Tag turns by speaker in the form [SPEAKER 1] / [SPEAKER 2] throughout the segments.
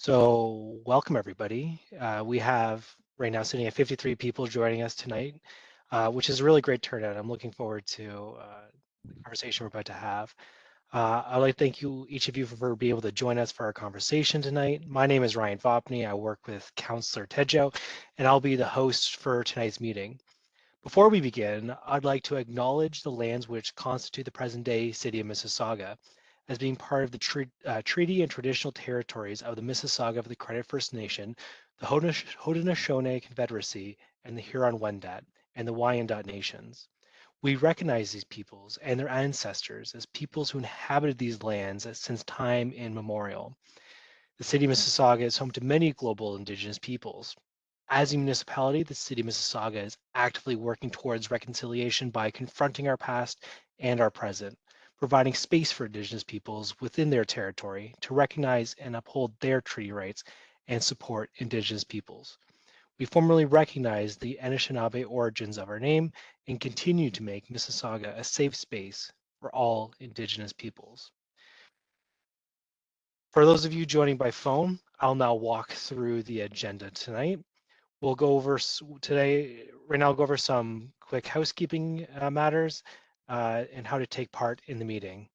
[SPEAKER 1] So welcome everybody. We have right now sitting at 53 people joining us tonight, which is a really great turnout. I'm looking forward to the conversation we're about to have. I'd like to thank you, each of you, for being able to join us for our conversation tonight. My name is Ryan Vopney. I work with Councillor Tedjo, and I'll be the host for tonight's meeting. Before we begin, I'd like to acknowledge the lands which constitute the present-day city of Mississauga as being part of the treaty and traditional territories of the Mississauga of the Credit First Nation, the Haudenosaunee Confederacy, and the Huron-Wendat, and the Wyandot nations. We recognize these peoples and their ancestors as peoples who inhabited these lands since time immemorial. The city of Mississauga is home to many global Indigenous peoples. As a municipality, the city of Mississauga is actively working towards reconciliation by confronting our past and our present, providing space for Indigenous peoples within their territory to recognize and uphold their treaty rights and support Indigenous peoples. We formally recognize the Anishinaabe origins of our name and continue to make Mississauga a safe space for all Indigenous peoples. For those of you joining by phone, I'll now walk through the agenda tonight. We'll go over today, right now, I'll go over some quick housekeeping matters and how to take part in the meeting.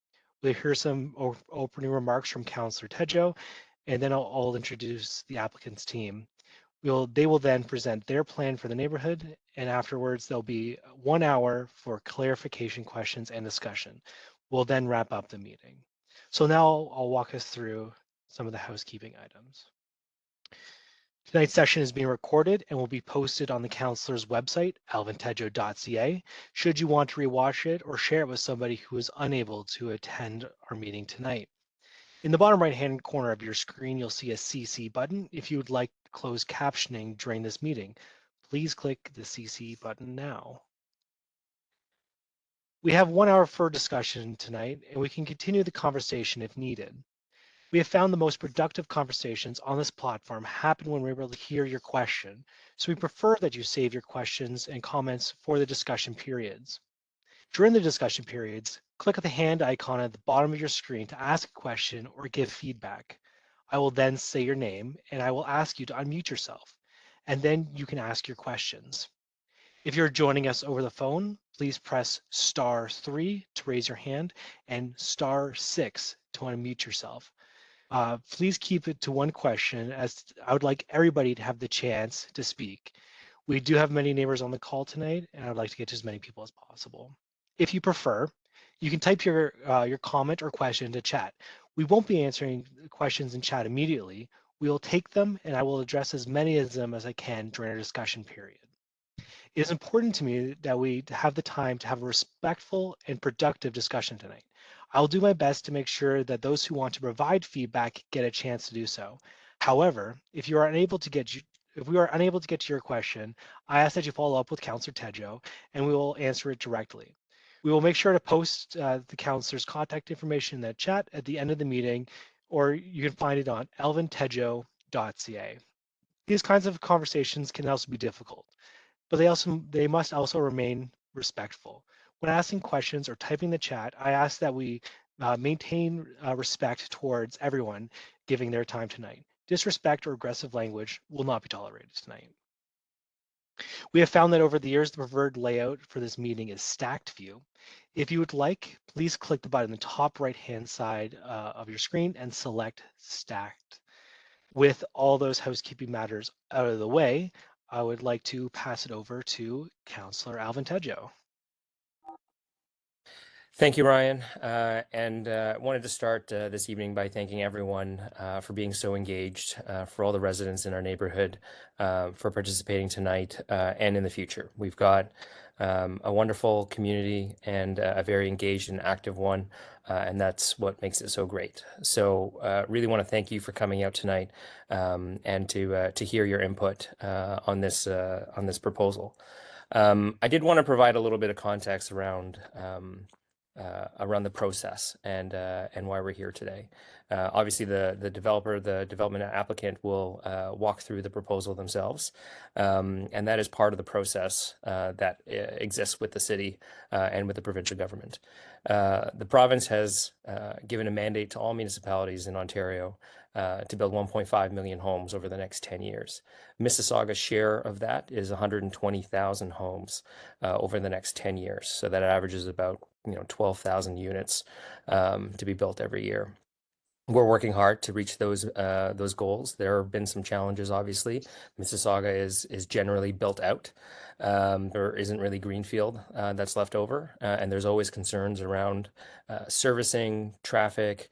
[SPEAKER 1] We'll hear some opening remarks from Councillor Tedjo, and then I'll introduce the applicant's team. They will then present their plan for the neighborhood, and afterwards there'll be 1 hour for clarification questions and discussion. We'll then wrap up the meeting. So now I'll walk us through some of the housekeeping items. Tonight's session is being recorded and will be posted on the councillor's website, alvintedjo.ca, should you want to rewatch it or share it with somebody who is unable to attend our meeting tonight. In the bottom right-hand corner of your screen, you'll see a CC button. If you would like closed captioning during this meeting, please click the CC button now. We have 1 hour for discussion tonight, and we can continue the conversation if needed. We have found the most productive conversations on this platform happen when we're able to hear your question, so we prefer that you save your questions and comments for the discussion periods. During the discussion periods, click on the hand icon at the bottom of your screen to ask a question or give feedback. I will then say your name and I will ask you to unmute yourself, and then you can ask your questions. If you're joining us over the phone, please press *3 to raise your hand and *6 to unmute yourself. Please keep it to one question, as I would like everybody to have the chance to speak. We do have many neighbors on the call tonight, and I would like to get to as many people as possible. If you prefer, you can type your comment or question into chat. We won't be answering questions in chat immediately. We will take them, and I will address as many of them as I can during our discussion period. It is important to me that we have the time to have a respectful and productive discussion tonight. I'll do my best to make sure that those who want to provide feedback get a chance to do so. However, if we are unable to get to your question, I ask that you follow up with Councillor Tedjo, and we will answer it directly. We will make sure to post the councillor's contact information in that chat at the end of the meeting, or you can find it on alvintedjo.ca. These kinds of conversations can also be difficult, but they must also remain respectful. When asking questions or typing in the chat, I ask that we maintain respect towards everyone giving their time tonight. Disrespect or aggressive language will not be tolerated tonight. We have found that over the years, the preferred layout for this meeting is stacked view. If you would like, please click the button on the top right-hand side of your screen and select stacked. With all those housekeeping matters out of the way, I would like to pass it over to Councillor Alvin Tedjo.
[SPEAKER 2] Thank you, Ryan. And wanted to start this evening by thanking everyone for being so engaged, for all the residents in our neighborhood, for participating tonight and in the future. We've got a wonderful community and a very engaged and active one, and that's what makes it so great. So really want to thank you for coming out tonight and to hear your input on this proposal. I did want to provide a little bit of context around around the process and why we're here today. Obviously, the development applicant will walk through the proposal themselves, and that is part of the process that exists with the city and with the provincial government. The province has given a mandate to all municipalities in Ontario to build 1.5 million homes over the next 10 years. Mississauga's share of that is 120,000 homes over the next 10 years. So that averages about 12,000 units to be built every year. We're working hard to reach those goals. There have been some challenges, obviously. Mississauga is generally built out. There isn't really greenfield that's left over, and there's always concerns around servicing, traffic,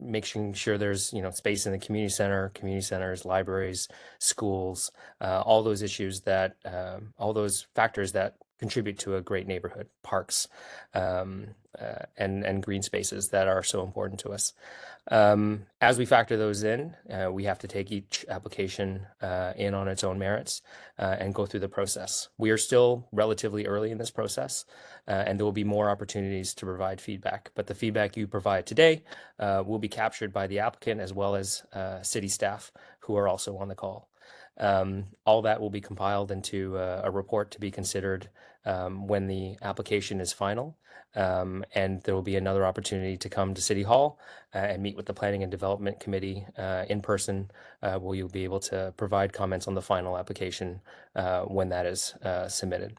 [SPEAKER 2] making sure there's space in the community centers, libraries, schools, all those issues that all those factors that contribute to a great neighborhood, parks, and green spaces that are so important to us. As we factor those in, we have to take each application in on its own merits and go through the process. We are still relatively early in this process, and there will be more opportunities to provide feedback. But the feedback you provide today will be captured by the applicant as well as city staff who are also on the call. All that will be compiled into a report to be considered when the application is final. And there will be another opportunity to come to City Hall and meet with the Planning and Development Committee in person, where you'll be able to provide comments on the final application when that is submitted.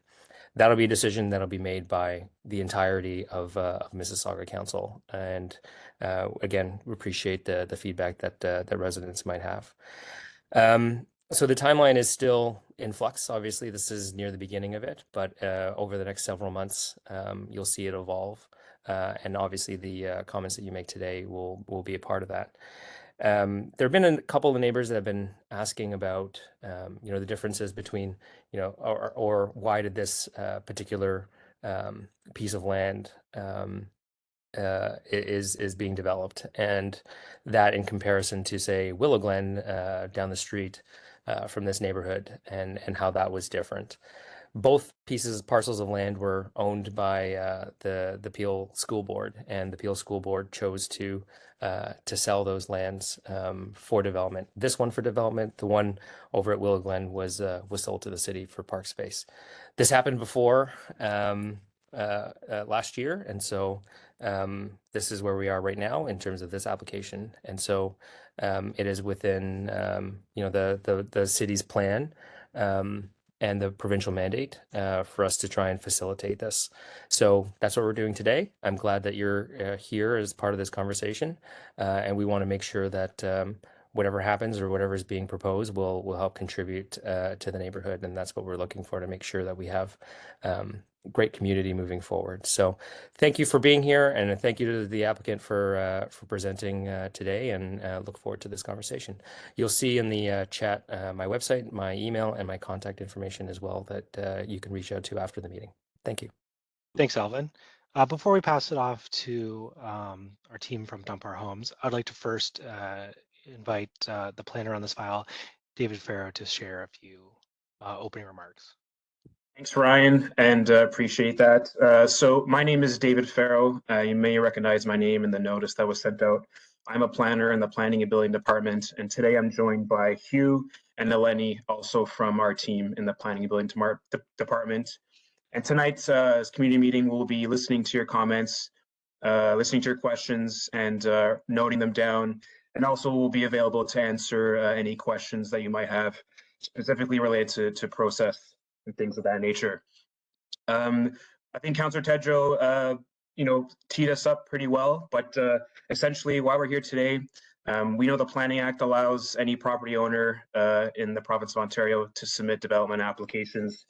[SPEAKER 2] That'll be a decision that'll be made by the entirety of Mississauga Council. And again, we appreciate the feedback that residents might have. So the timeline is still in flux. Obviously, this is near the beginning of it, but over the next several months, you'll see it evolve. And obviously, the comments that you make today will be a part of that. There have been a couple of neighbors that have been asking about, the differences between, or why did this particular piece of land is being developed, and that in comparison to, say, Willow Glen down the street from this neighborhood, and how that was different. Both parcels of land were owned by the Peel School Board, and the Peel School Board chose to sell those lands for development. This one for development, the one over at Willow Glen was sold to the city for park space. This happened before last year, and so this is where we are right now in terms of this application. And so it is within the city's plan and the provincial mandate for us to try and facilitate this. So that's what we're doing today. I'm glad that you're here as part of this conversation, and we want to make sure that whatever happens or whatever is being proposed will help contribute to the neighborhood, and that's what we're looking for, to make sure that we have great community moving forward. So thank you for being here, and thank you to the applicant for presenting today, and look forward to this conversation. You'll see in the chat my website, my email, and my contact information as well that you can reach out to after the meeting. Thank you.
[SPEAKER 1] Thanks, Alvin. Before we pass it off to our team from Dump Our Homes, I'd like to first invite the planner on this file, David Farrow, to share a few opening remarks.
[SPEAKER 3] Thanks, Ryan, and appreciate that. So my name is David Farrow. You may recognize my name in the notice that was sent out. I'm a planner in the Planning and Building Department, and today I'm joined by Hugh and Eleni, also from our team in the Planning and Building Department. And tonight's community meeting, we'll be listening to your comments, listening to your questions, and noting them down. And also we'll be available to answer any questions that you might have specifically related to process and things of that nature. I think Councillor Tedrow, teed us up pretty well, but essentially why we're here today, we know the Planning Act allows any property owner in the province of Ontario to submit development applications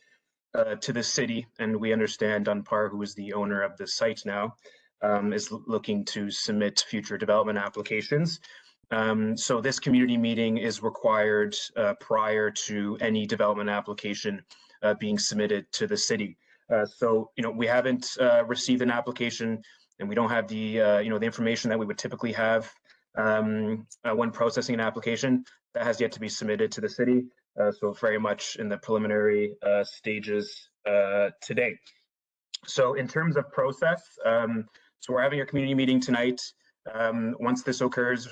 [SPEAKER 3] to the city, and we understand Dunpar, who is the owner of the site now, is looking to submit future development applications. So this community meeting is required prior to any development application being submitted to the city. So we haven't received an application, and we don't have the the information that we would typically have when processing an application. That has yet to be submitted to the city. So very much in the preliminary stages today. So in terms of process, so we're having a community meeting tonight. Once this occurs,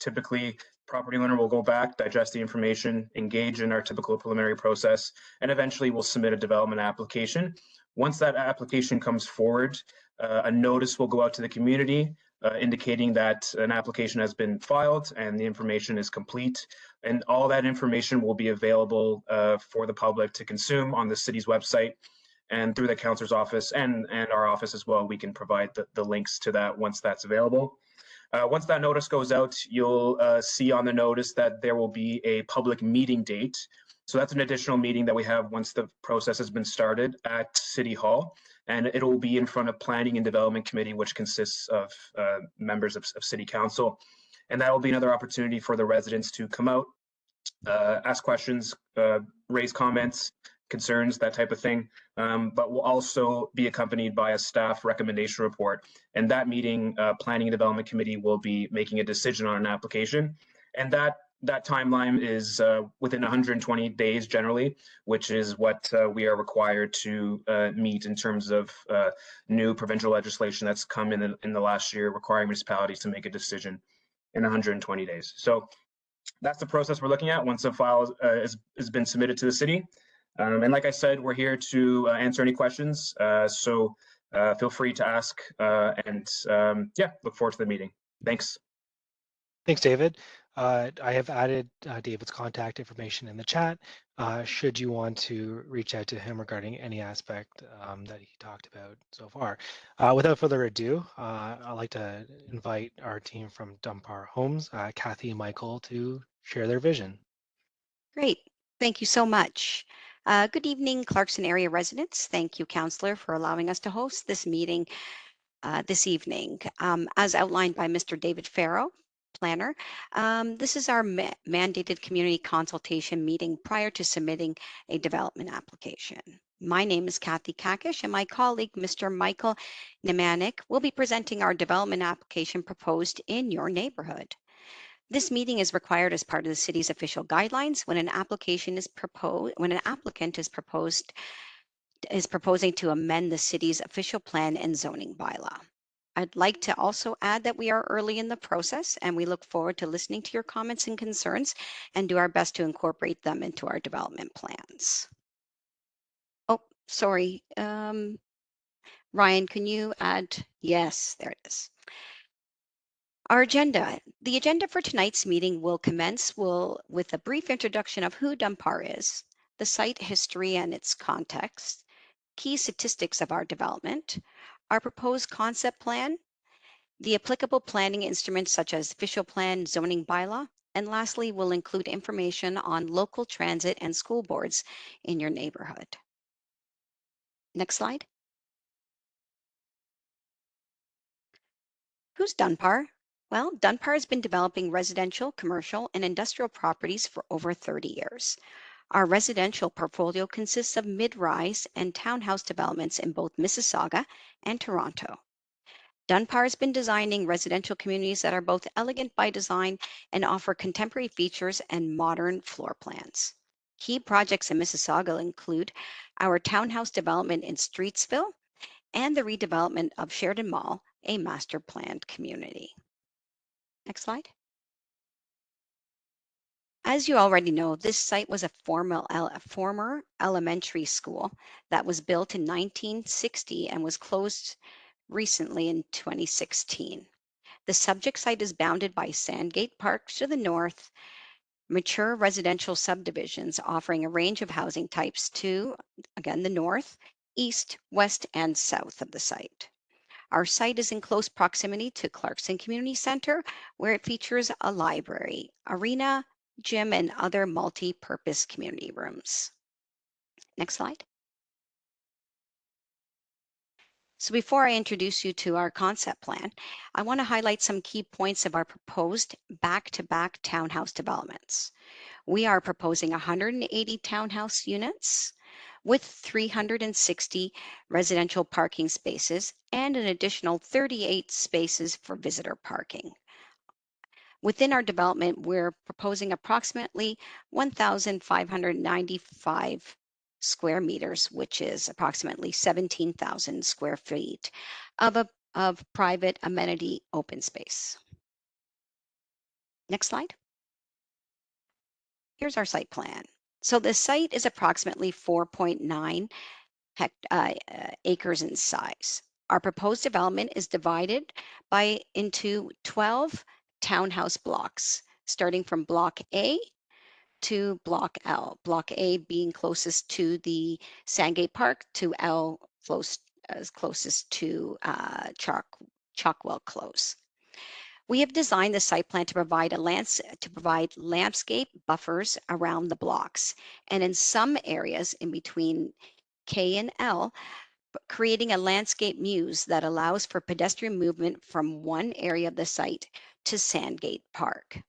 [SPEAKER 3] typically property owner will go back, digest the information, engage in our typical preliminary process, and eventually we'll submit a development application. Once that application comes forward, a notice will go out to the community indicating that an application has been filed and the information is complete. And all that information will be available for the public to consume on the city's website. And through the counselor's office and our office as well, we can provide the links to that once that's available. Once that notice goes out, you'll see on the notice that there will be a public meeting date. So that's an additional meeting that we have once the process has been started at City Hall. And it'll be in front of Planning and Development Committee, which consists of members of City Council. And that will be another opportunity for the residents to come out, ask questions, raise comments, concerns, that type of thing, but will also be accompanied by a staff recommendation report. And that meeting, Planning and Development Committee will be making a decision on an application. And that timeline is within 120 days generally, which is what we are required to meet in terms of new provincial legislation that's come in the last year, requiring municipalities to make a decision in 120 days. So that's the process we're looking at once a file has been submitted to the city. And like I said, we're here to answer any questions. So feel free to ask and yeah, look forward to the meeting. Thanks.
[SPEAKER 1] Thanks, David. I have added David's contact information in the chat. Should you want to reach out to him regarding any aspect that he talked about so far. Without further ado, I'd like to invite our team from Dunbar Homes, Kathy and Michael, to share their vision.
[SPEAKER 4] Great. Thank you so much. Good evening, Clarkson area residents. Thank you, Councillor, for allowing us to host this meeting this evening. As outlined by Mr. David Farrow, planner, this is our mandated community consultation meeting prior to submitting a development application. My name is Kathy Kakish, and my colleague, Mr. Michael Nemanik, will be presenting our development application proposed in your neighborhood. This meeting is required as part of the city's official guidelines when an application is proposed, when an applicant is proposing to amend the city's official plan and zoning bylaw. I'd like to also add that we are early in the process and we look forward to listening to your comments and concerns and do our best to incorporate them into our development plans. Oh, sorry. Ryan, can you add? Yes, there it is. Our agenda. The agenda for tonight's meeting will commence with a brief introduction of who Dunbar is, the site history and its context, key statistics of our development, our proposed concept plan, the applicable planning instruments such as official plan, zoning bylaw, and lastly, we'll include information on local transit and school boards in your neighborhood. Next slide. Who's Dunbar? Well, Dunbar has been developing residential, commercial, and industrial properties for over 30 years. Our residential portfolio consists of mid-rise and townhouse developments in both Mississauga and Toronto. Dunbar has been designing residential communities that are both elegant by design and offer contemporary features and modern floor plans. Key projects in Mississauga include our townhouse development in Streetsville and the redevelopment of Sheridan Mall, a master planned community. Next slide. As you already know, this site was a former elementary school that was built in 1960 and was closed recently in 2016. The subject site is bounded by Sandgate Park to the north, mature residential subdivisions offering a range of housing types to, again, the north, east, west, and south of the site. Our site is in close proximity to Clarkson Community Center, where it features a library, arena, gym, and other multi-purpose community rooms. Next slide. So before I introduce you to our concept plan, I want to highlight some key points of our proposed back-to-back townhouse developments. We are proposing 180 townhouse units with 360 residential parking spaces and an additional 38 spaces for visitor parking. Within our development, we're proposing approximately 1,595 square meters, which is approximately 17,000 square feet of private amenity open space. Next slide. Here's our site plan. So the site is approximately 4.9 acres in size. Our proposed development is divided into 12 townhouse blocks, starting from Block A to Block L. Block A being closest to the Sandgate Park, to L closest to Chalkwell Close. We have designed the site plan to provide landscape buffers around the blocks, and in some areas in between K and L, creating a landscape muse that allows for pedestrian movement from one area of the site to Sandgate Park.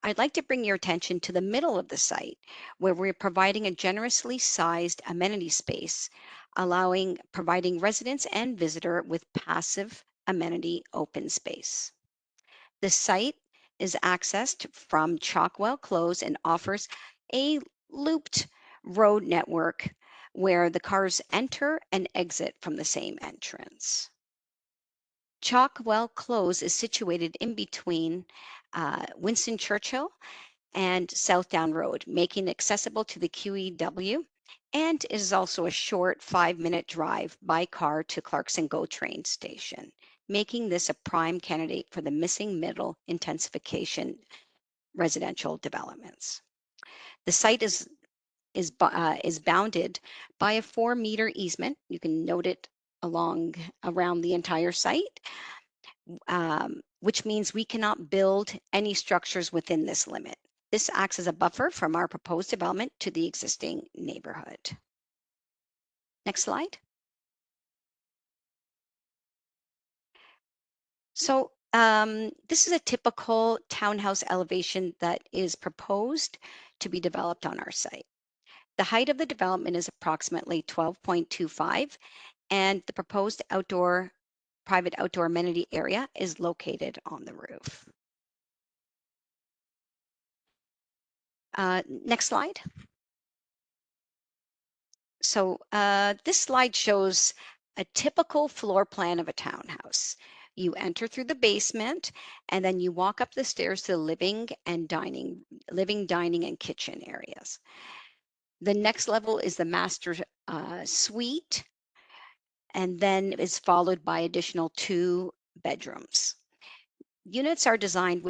[SPEAKER 4] I'd like to bring your attention to the middle of the site, where we're providing a generously sized amenity space, providing residents and visitor with passive amenity open space. The site is accessed from Chalkwell Close and offers a looped road network where the cars enter and exit from the same entrance. Chalkwell Close is situated in between Winston Churchill and South Down Road, making it accessible to the QEW, and is also a short 5-minute drive by car to Clarkson GO train station, making this a prime candidate for the missing middle intensification residential developments. The site is bounded by a 4-meter easement. You can note it around the entire site, which means we cannot build any structures within this limit. This acts as a buffer from our proposed development to the existing neighborhood. Next slide. So this is a typical townhouse elevation that is proposed to be developed on our site. The height of the development is approximately 12.25, and the proposed private outdoor amenity area is located on the roof. Next slide. So this slide shows a typical floor plan of a townhouse. You enter through the basement, and then you walk up the stairs to the living, dining, and kitchen areas. The next level is the master suite, and then is followed by additional 2 bedrooms. These units are designed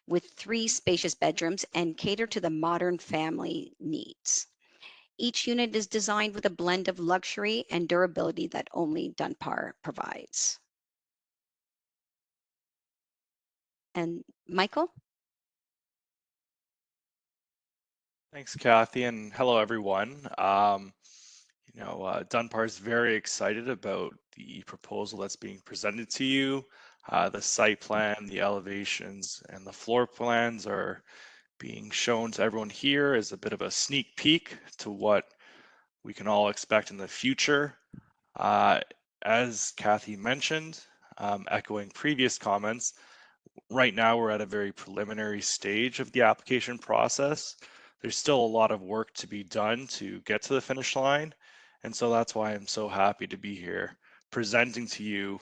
[SPEAKER 4] with 3 spacious bedrooms and cater to the modern family needs. Each unit is designed with a blend of luxury and durability that only Dunbar provides. And Michael?
[SPEAKER 5] Thanks, Kathy, and hello, everyone. Dunbar is very excited about the proposal that's being presented to you. The site plan, the elevations, and the floor plans are being shown to everyone here as a bit of a sneak peek to what we can all expect in the future. As Kathy mentioned, echoing previous comments, right now we're at a very preliminary stage of the application process. There's still a lot of work to be done to get to the finish line. And so that's why I'm so happy to be here presenting to you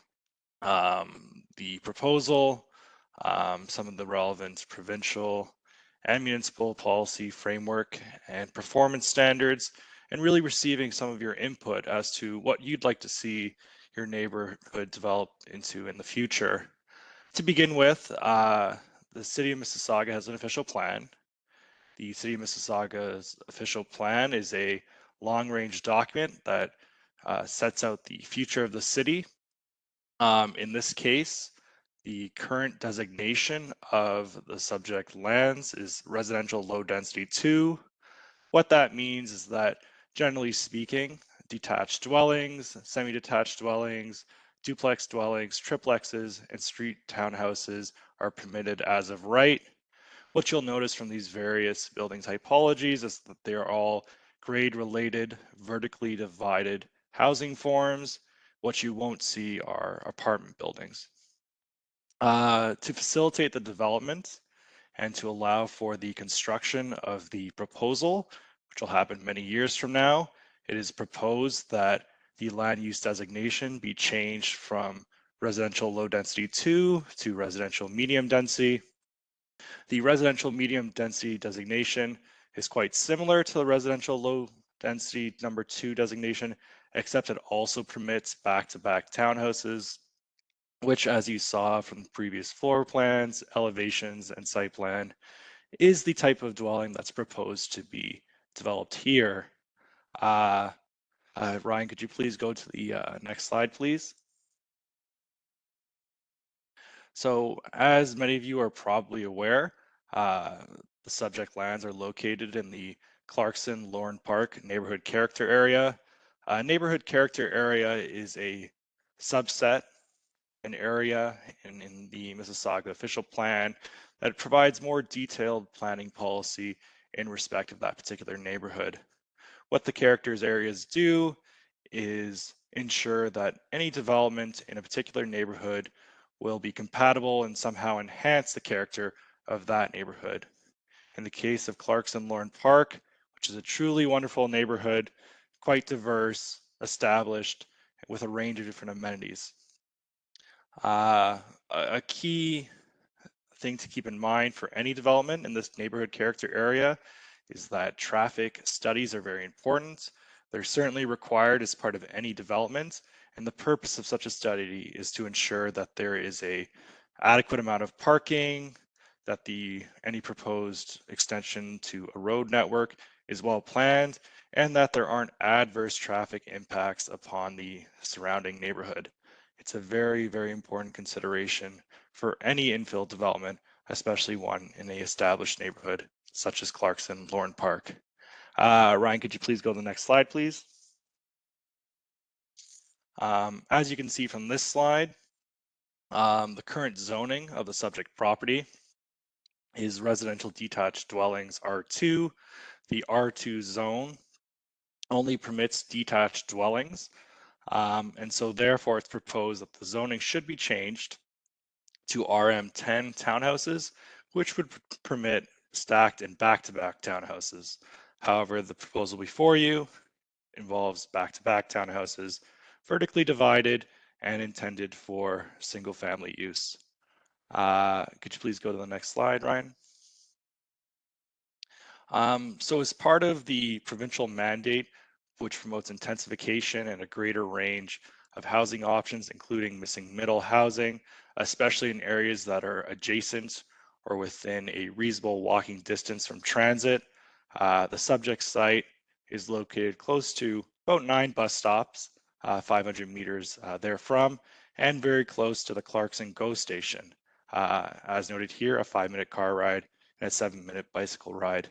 [SPEAKER 5] the proposal, some of the relevant provincial and municipal policy framework and performance standards, and really receiving some of your input as to what you'd like to see your neighborhood develop into in the future. To begin with, the City of Mississauga has an official plan. The City of Mississauga's official plan is a long-range document that sets out the future of the city. In this case, the current designation of the subject lands is residential low density 2. What that means is that, generally speaking, detached dwellings, semi-detached dwellings, duplex dwellings, triplexes, and street townhouses are permitted as of right. What you'll notice from these various building typologies is that they are all grade-related, vertically divided housing forms. What you won't see are apartment buildings. To facilitate the development and to allow for the construction of the proposal, which will happen many years from now, it is proposed that the land use designation be changed from residential low density 2 to residential medium density. The residential medium density designation is quite similar to the residential low density number 2 designation, except it also permits back-to-back townhouses, which, as you saw from previous floor plans, elevations, and site plan, is the type of dwelling that's proposed to be developed here. Ryan, could you please go to the next slide, please? So, as many of you are probably aware, the subject lands are located in the Clarkson Lorne Park neighborhood character area. Neighborhood character area is a subset, an area in the Mississauga official plan that provides more detailed planning policy in respect of that particular neighborhood. What the characters areas do is ensure that any development in a particular neighborhood will be compatible and somehow enhance the character of that neighborhood. In the case of Clarkson Lorne Park, which is a truly wonderful neighborhood, quite diverse, established, with a range of different amenities. A key thing to keep in mind for any development in this neighborhood character area is that traffic studies are very important. They're certainly required as part of any development, and the purpose of such a study is to ensure that there is a adequate amount of parking, that any proposed extension to a road network is well planned, and that there aren't adverse traffic impacts upon the surrounding neighborhood. It's a very, very important consideration for any infill development, especially one in an established neighborhood such as Clarkson Lorne Park. Ryan, could you please go to the next slide, please? As you can see from this slide, the current zoning of the subject property is residential detached dwellings R2. The R2 zone only permits detached dwellings, and so therefore it's proposed that the zoning should be changed to RM10 townhouses, which would permit stacked and back-to-back townhouses. However, the proposal before you involves back-to-back townhouses, vertically divided and intended for single-family use. Could you please go to the next slide, Ryan? So as part of the provincial mandate, which promotes intensification and a greater range of housing options, including missing middle housing, especially in areas that are adjacent or within a reasonable walking distance from transit. The subject site is located close to about 9 bus stops, 500 meters therefrom, and very close to the Clarkson GO station. As noted here, a 5-minute car ride and a 7-minute bicycle ride.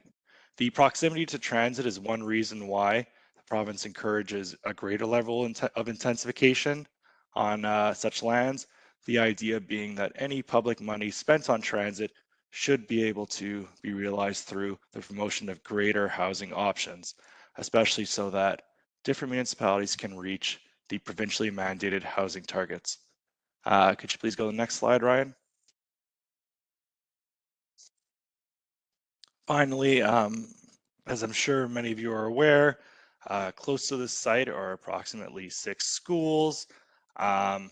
[SPEAKER 5] The proximity to transit is one reason why the province encourages a greater level of intensification on such lands. The idea being that any public money spent on transit should be able to be realized through the promotion of greater housing options, especially so that different municipalities can reach the provincially mandated housing targets. Could you please go to the next slide, Ryan? Finally, as I'm sure many of you are aware, close to this site are approximately 6 schools. And,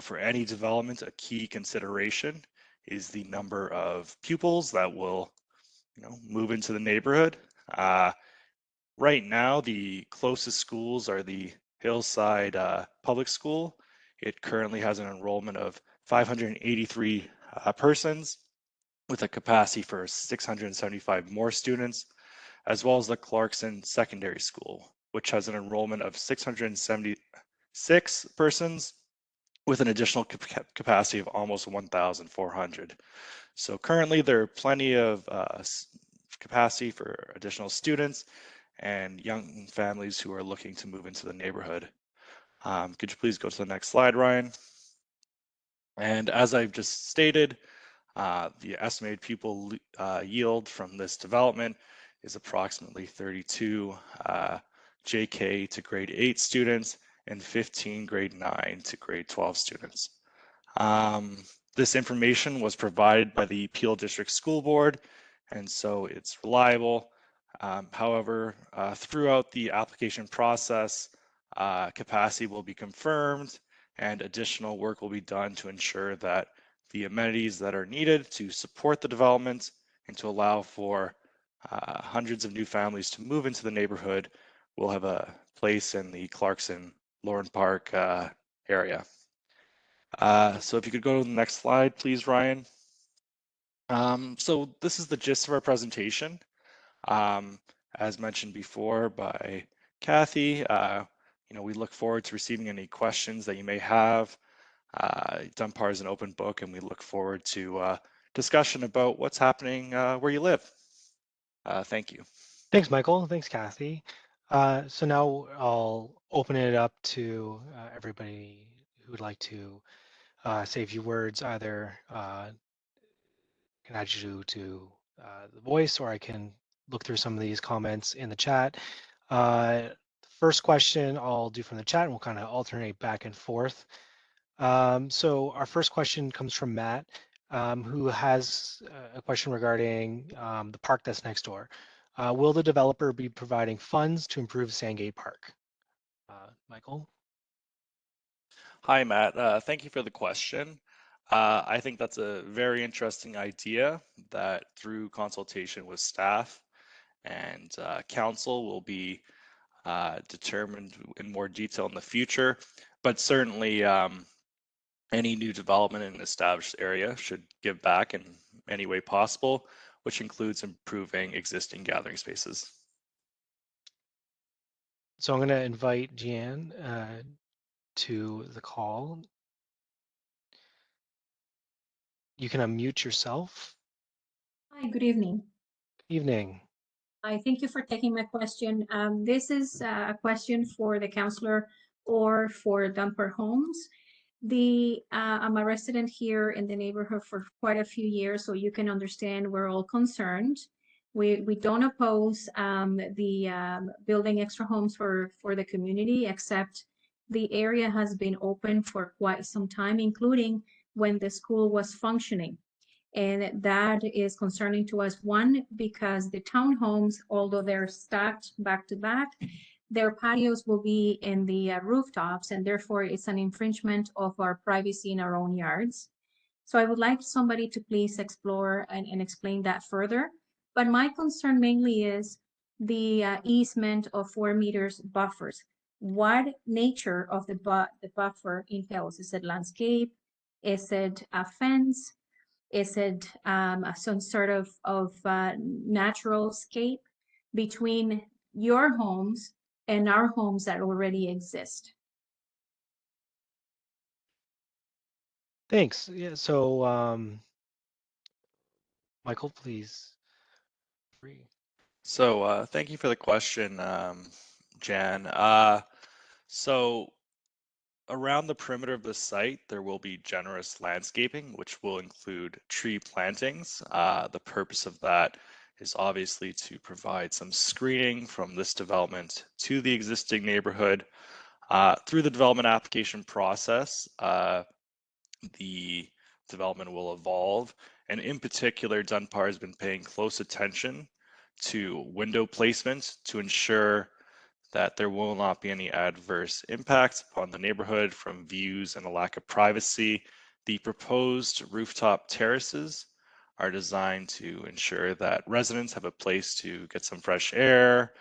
[SPEAKER 5] for any development, a key consideration is the number of pupils that will, move into the neighborhood. Right now, the closest schools are the Hillside Public School. It currently has an enrollment of 583 persons, with a capacity for 675 more students, as well as the Clarkson Secondary School, which has an enrollment of 676 persons, with an additional capacity of almost 1,400. So currently there are plenty of capacity for additional students and young families who are looking to move into the neighborhood. Could you please go to the next slide, Ryan? And as I've just stated, the estimated pupil yield from this development is approximately 32 JK to grade 8 students and 15 grade 9 to grade 12 students. This information was provided by the Peel District School Board, and so it's reliable. However, throughout the application process, capacity will be confirmed and additional work will be done to ensure that the amenities that are needed to support the development and to allow for hundreds of new families to move into the neighborhood will have a place in the Clarkson Lauren Park area. So if you could go to the next slide, please, Ryan. So this is the gist of our presentation. As mentioned before by Kathy, we look forward to receiving any questions that you may have. Dunbar is an open book, and we look forward to discussion about what's happening where you live. Thank you.
[SPEAKER 1] Thanks, Michael. Thanks, Kathy. So now I'll open it up to everybody who would like to say a few words. Either can add you to the voice, or I can look through some of these comments in the chat. First question I'll do from the chat, and we'll kind of alternate back and forth. So our first question comes from Matt, who has a question regarding the park that's next door. Will the developer be providing funds to improve Sandgate Park? Michael?
[SPEAKER 5] Hi, Matt. Thank you for the question. I think that's a very interesting idea that through consultation with staff and council will be determined in more detail in the future. But certainly any new development in an established area should give back in any way possible, which includes improving existing gathering spaces.
[SPEAKER 1] So I'm going to invite Jeanne to the call. You can unmute yourself.
[SPEAKER 6] Hi, good evening.
[SPEAKER 1] Evening.
[SPEAKER 6] I thank you for taking my question. This is a question for the counselor or for Dunbar Homes. I'm a resident here in the neighborhood for quite a few years, so you can understand we're all concerned. We don't oppose building extra homes for the community, except the area has been open for quite some time, including when the school was functioning. And that is concerning to us, one, because the townhomes, although they're stacked back to back, their patios will be in the rooftops, and therefore it's an infringement of our privacy in our own yards. So I would like somebody to please explore and explain that further. But my concern mainly is the easement of 4 meters buffers. What nature of the buffer entails? Is it landscape? Is it a fence? Is it some sort of natural scape between your homes and our homes that already exist?
[SPEAKER 1] Thanks. Yeah. So, Michael, please.
[SPEAKER 5] So thank you for the question, Jan. So around the perimeter of the site, there will be generous landscaping, which will include tree plantings. The purpose of that is obviously to provide some screening from this development to the existing neighborhood. Through the development application process, the development will evolve. And in particular, Dunbar has been paying close attention to window placement to ensure that there will not be any adverse impacts upon the neighborhood from views and a lack of privacy. The proposed rooftop terraces are designed to ensure that residents have a place to get some fresh air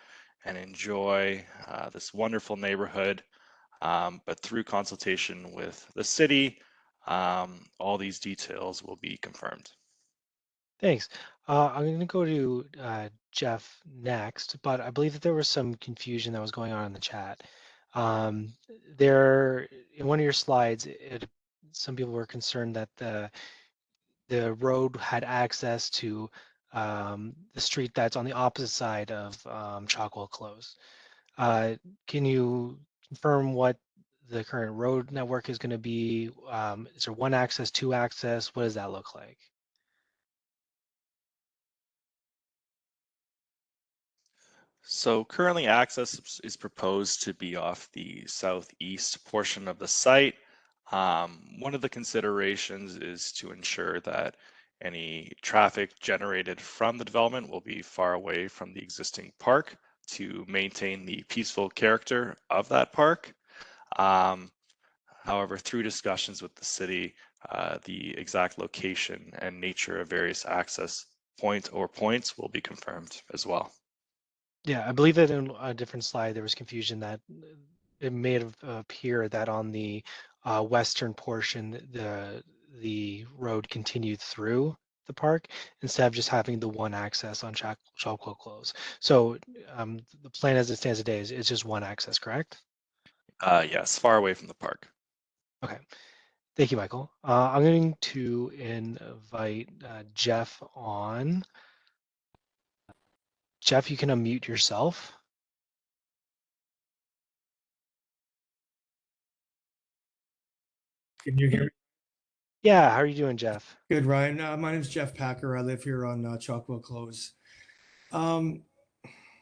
[SPEAKER 5] and enjoy this wonderful neighborhood. But through consultation with the city, all these details will be confirmed.
[SPEAKER 1] Thanks. I'm going to go to Jeff next, but I believe that there was some confusion that was going on in the chat. There, in one of your slides, some people were concerned that the road had access to the street that's on the opposite side of Chalkwell Close. Can you confirm what the current road network is going to be? Is there one access, two access? What does that look like?
[SPEAKER 5] So currently access is proposed to be off the southeast portion of the site. One of the considerations is to ensure that Any traffic generated from the development will be far away from the existing park to maintain the peaceful character of that park. However, through discussions with the city, the exact location and nature of various access points will be confirmed as well.
[SPEAKER 1] Yeah, I believe that in a different slide there was confusion that it may have appeared that on the western portion the road continued through the park instead of just having the one access on Chalkwell Close. So the plan as it stands today is just one access, correct?
[SPEAKER 5] Yes, far away from the park.
[SPEAKER 1] Okay. Thank you, Michael. I'm going to invite Jeff on. Jeff, you can unmute yourself.
[SPEAKER 7] Can you hear me?
[SPEAKER 1] Yeah, how are you doing, Jeff?
[SPEAKER 7] Good, Ryan. My name is Jeff Packer. I live here on Chalkwell Close.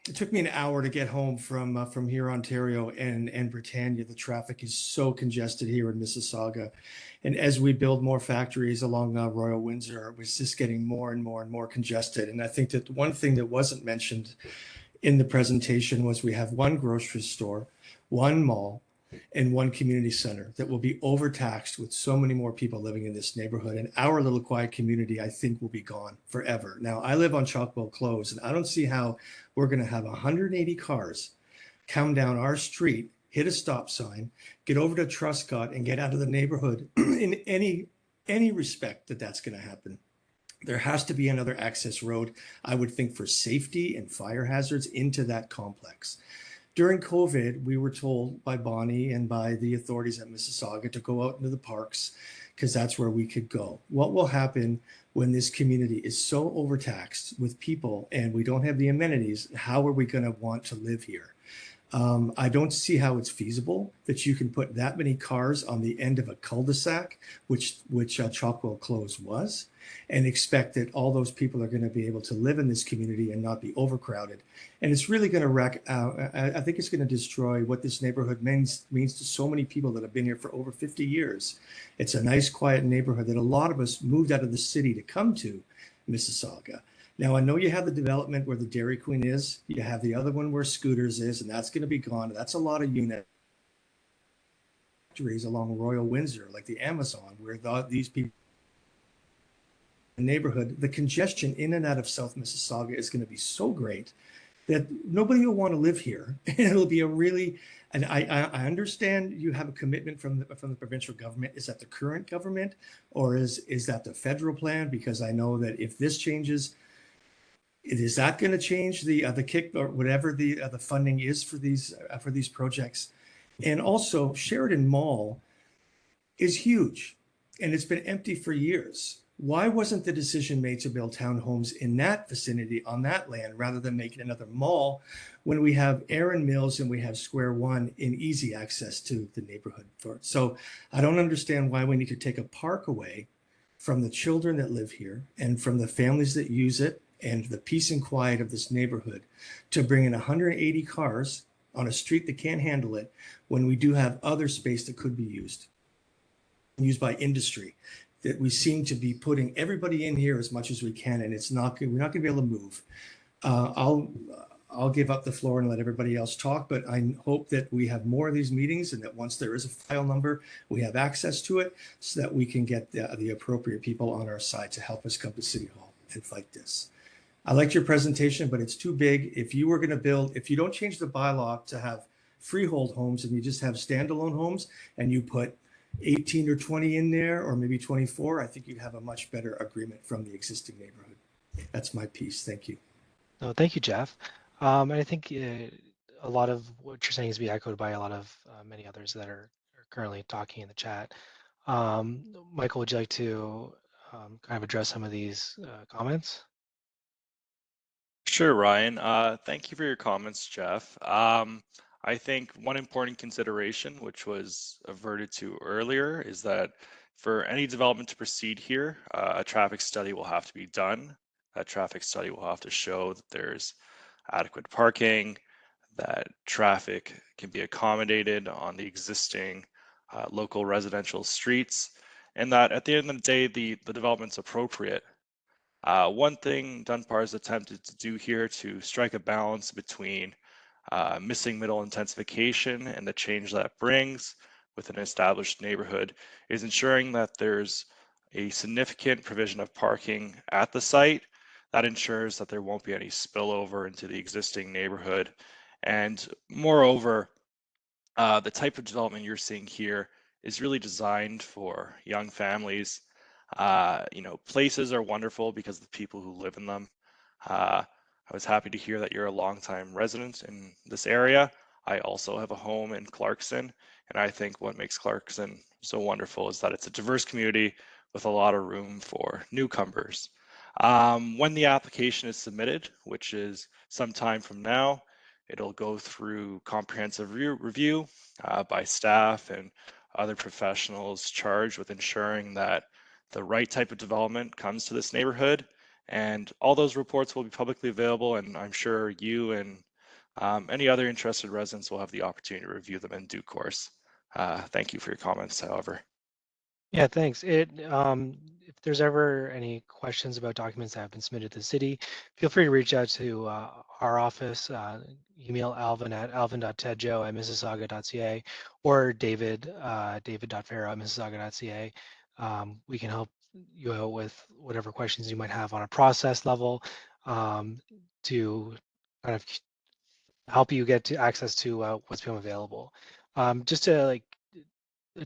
[SPEAKER 7] It took me an hour to get home from here, Ontario, and Britannia. The traffic is so congested here in Mississauga, and as we build more factories along Royal Windsor, it was just getting more and more and more congested. And I think that one thing that wasn't mentioned in the presentation was we have one grocery store, one mall, and one community center that will be overtaxed with so many more people living in this neighborhood. And our little quiet community, I think, will be gone forever. Now, I live on Chalkwell Close, and I don't see how we're going to have 180 cars come down our street, hit a stop sign, get over to Truscott, and get out of the neighborhood in any respect that that's going to happen. There has to be another access road, I would think, for safety and fire hazards into that complex. During COVID, we were told by Bonnie and by the authorities at Mississauga to go out into the parks because that's where we could go. What will happen when this community is so overtaxed with people and we don't have the amenities? How are we going to want to live here? I don't see how it's feasible that you can put that many cars on the end of a cul-de-sac, which Chalkwell Close was, and expect that all those people are going to be able to live in this community and not be overcrowded. And it's really going to wreck, I think it's going to destroy what this neighborhood means to so many people that have been here for over 50 years. It's a nice, quiet neighborhood that a lot of us moved out of the city to come to Mississauga. Now, I know you have the development where the Dairy Queen is. You have the other one where Scooters is, and that's going to be gone. That's a lot of units. Factories along Royal Windsor, like the Amazon, where these people in the neighborhood, the congestion in and out of South Mississauga is going to be so great that nobody will want to live here. And it'll be a really, and I understand you have a commitment from the provincial government. Is that the current government, or is that the federal plan? Because I know that if this changes, is that going to change the kick or whatever the funding is for these projects? And also, Sheridan Mall is huge, and it's been empty for years. Why wasn't the decision made to build townhomes in that vicinity on that land rather than making another mall when we have Erin Mills and we have Square One in easy access to the neighborhood? So I don't understand why we need to take a park away from the children that live here and from the families that use it and the peace and quiet of this neighborhood to bring in 180 cars on a street that can't handle it when we do have other space that could be used by industry. That we seem to be putting everybody in here as much as we can, and we're not going to be able to move. I'll give up the floor and let everybody else talk, but I hope that we have more of these meetings and that once there is a file number, we have access to it so that we can get the appropriate people on our side to help us come to City Hall and fight this. I liked your presentation, but it's too big. If you were going to build, if you don't change the bylaw to have freehold homes and you just have standalone homes and you put 18 or 20 in there, or maybe 24, I think you'd have a much better agreement from the existing neighborhood. That's my piece. Thank you.
[SPEAKER 1] No, thank you, Jeff. And I think a lot of what you're saying is being echoed by a lot of many others that are currently talking in the chat. Michael, would you like to kind of address some of these comments?
[SPEAKER 5] Sure, Ryan. Thank you for your comments, Jeff. I think one important consideration, which was averted to earlier, is that for any development to proceed here, a traffic study will have to be done. That traffic study will have to show that there's adequate parking, that traffic can be accommodated on the existing local residential streets, and that at the end of the day, the development's appropriate One thing Dunbar has attempted to do here to strike a balance between missing middle intensification and the change that brings with an established neighborhood is ensuring that there's a significant provision of parking at the site that ensures that there won't be any spillover into the existing neighborhood. And moreover, the type of development you're seeing here is really designed for young families. Places are wonderful because of the people who live in them. I was happy to hear that you're a longtime resident in this area. I also have a home in Clarkson, and I think what makes Clarkson so wonderful is that it's a diverse community with a lot of room for newcomers. When the application is submitted, which is some time from now, it'll go through comprehensive review by staff and other professionals charged with ensuring that the right type of development comes to this neighborhood. And all those reports will be publicly available, and I'm sure you and any other interested residents will have the opportunity to review them in due course. Thank you for your comments, however.
[SPEAKER 1] Yeah, thanks. If there's ever any questions about documents that have been submitted to the city, feel free to reach out to our office. Email Alvin at alvin.tedjo@mississauga.ca or David, david.farrow@mississauga.ca. We can help you out with whatever questions you might have on a process level to kind of help you get to access to what's become available. Just to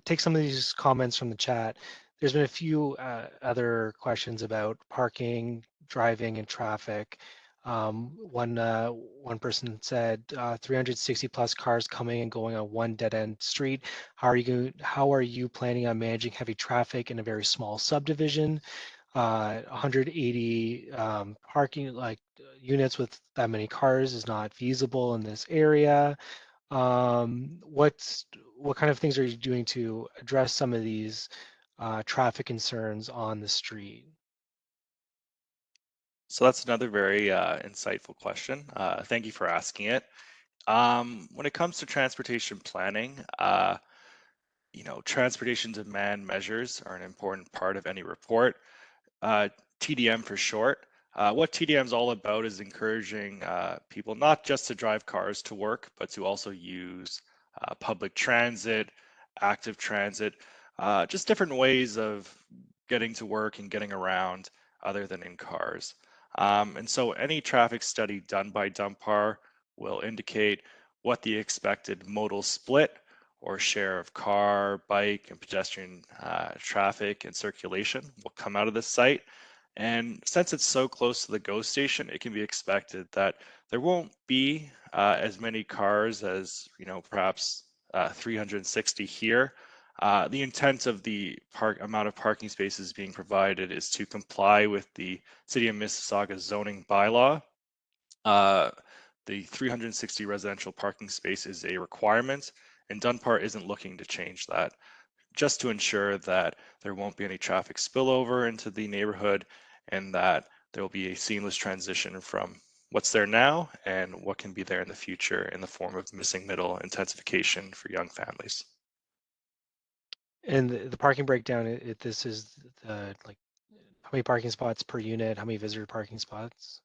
[SPEAKER 1] take some of these comments from the chat, there's been a few other questions about parking, driving, and traffic. One person said 360 plus cars coming and going on one dead-end street. How are you planning on managing heavy traffic in a very small subdivision? 180 parking units with that many cars is not feasible in this area. What kind of things are you doing to address some of these traffic concerns on the street?
[SPEAKER 5] So that's another very insightful question. Thank you for asking it. When it comes to transportation planning, transportation demand measures are an important part of any report. TDM for short. What TDM is all about is encouraging people not just to drive cars to work, but to also use public transit, active transit, just different ways of getting to work and getting around other than in cars. And so any traffic study done by Dunbar will indicate what the expected modal split or share of car, bike, and pedestrian traffic and circulation will come out of this site. And since it's so close to the GO station, it can be expected that there won't be as many cars as, perhaps 360 here. The intent of the amount of parking spaces being provided is to comply with the City of Mississauga zoning bylaw. The 360 residential parking space is a requirement, and Dunbar isn't looking to change that, just to ensure that there won't be any traffic spillover into the neighborhood and that there will be a seamless transition from what's there now and what can be there in the future in the form of missing middle intensification for young families.
[SPEAKER 1] And the parking breakdown, this is like how many parking spots per unit, how many visitor parking spots?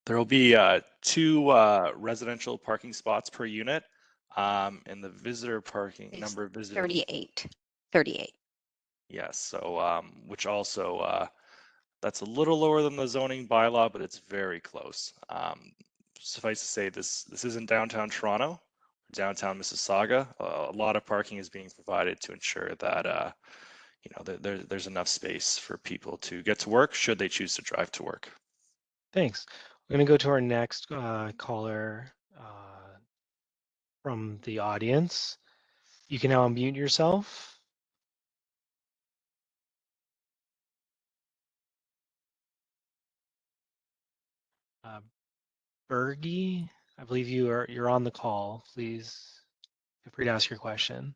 [SPEAKER 5] There will be 2 residential parking spots per unit, and the visitor parking
[SPEAKER 4] It's
[SPEAKER 5] number of visitors.
[SPEAKER 4] 38.
[SPEAKER 5] Yes, so which also that's a little lower than the zoning bylaw, but it's very close. Suffice to say, this isn't downtown Toronto, downtown Mississauga. A lot of parking is being provided to ensure that there's enough space for people to get to work should they choose to drive to work.
[SPEAKER 1] Thanks. We're going to go to our next caller from the audience. You can now unmute yourself. Bergie, I believe you're on the call. Please feel free to ask your question.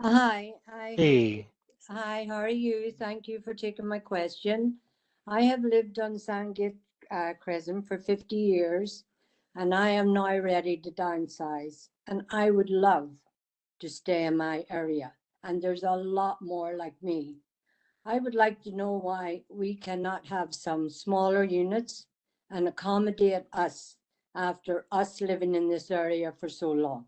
[SPEAKER 8] Hi.
[SPEAKER 1] Hey.
[SPEAKER 8] Hi, how are you? Thank you for taking my question. I have lived on Sandgate Crescent for 50 years, and I am now ready to downsize, and I would love to stay in my area. and there's a lot more like me. I would like to know why we cannot have some smaller units and accommodate us after us living in this area for so long.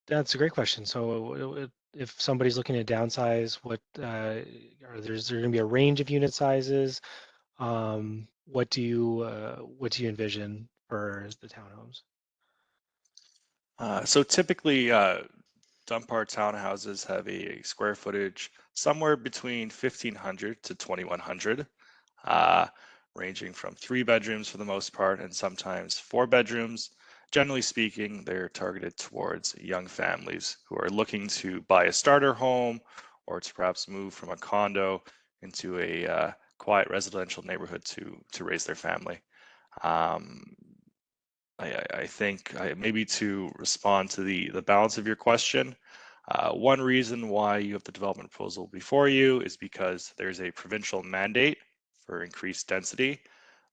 [SPEAKER 1] That's a great question. So if somebody's looking to downsize, what there going to be a range of unit sizes? What do you envision for the townhomes?
[SPEAKER 5] So typically, Dunbar townhouses have a square footage somewhere between 1,500 to 2,100, ranging from 3 bedrooms for the most part, and sometimes 4 bedrooms. Generally speaking, they're targeted towards young families who are looking to buy a starter home or to perhaps move from a condo into a quiet residential neighborhood to raise their family. I think maybe to respond to the balance of your question, one reason why you have the development proposal before you is because there's a provincial mandate for increased density.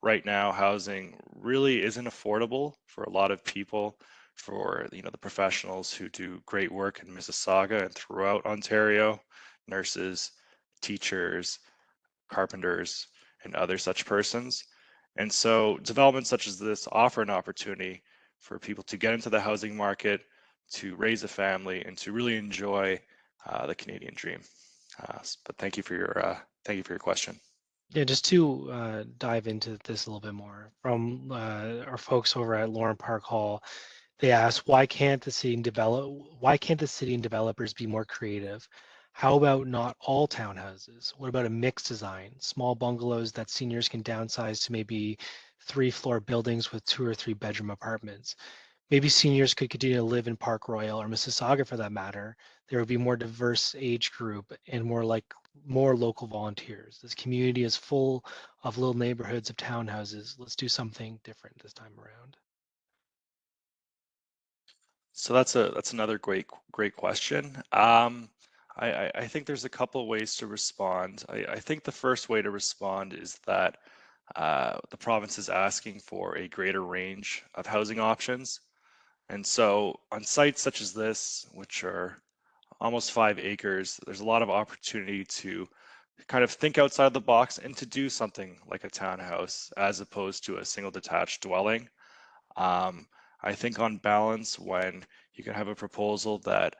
[SPEAKER 5] Right now, housing really isn't affordable for a lot of people, for the professionals who do great work in Mississauga and throughout Ontario, nurses, teachers, carpenters, and other such persons. And so developments such as this offer an opportunity for people to get into the housing market, to raise a family, and to really enjoy the Canadian dream. But thank you for your question.
[SPEAKER 1] Yeah, just to dive into this a little bit more, from our folks over at Lauren Park Hall, they asked, why can't the city and developers be more creative? How about not all townhouses? What about a mixed design, small bungalows that seniors can downsize to maybe 3-floor buildings with 2 or 3 bedroom apartments? Maybe seniors could continue to live in Park Royal or Mississauga for that matter. There would be more diverse age group and more local volunteers. This community is full of little neighborhoods of townhouses. Let's do something different this time around.
[SPEAKER 5] So that's another great question. I think there's a couple ways to respond. I think the first way to respond is that the province is asking for a greater range of housing options. And so on sites such as this, which are almost 5 acres, there's a lot of opportunity to kind of think outside the box and to do something like a townhouse as opposed to a single detached dwelling. I think on balance, when you can have a proposal that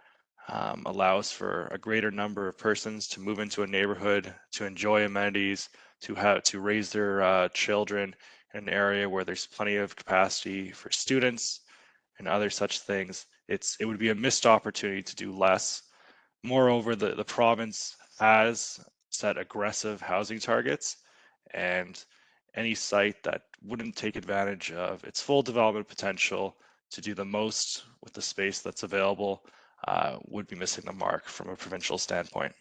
[SPEAKER 5] allows for a greater number of persons to move into a neighborhood, to enjoy amenities, to raise their children in an area where there's plenty of capacity for students and other such things, it would be a missed opportunity to do less. Moreover, the province has set aggressive housing targets, and any site that wouldn't take advantage of its full development potential to do the most with the space that's available would be missing the mark from a provincial standpoint.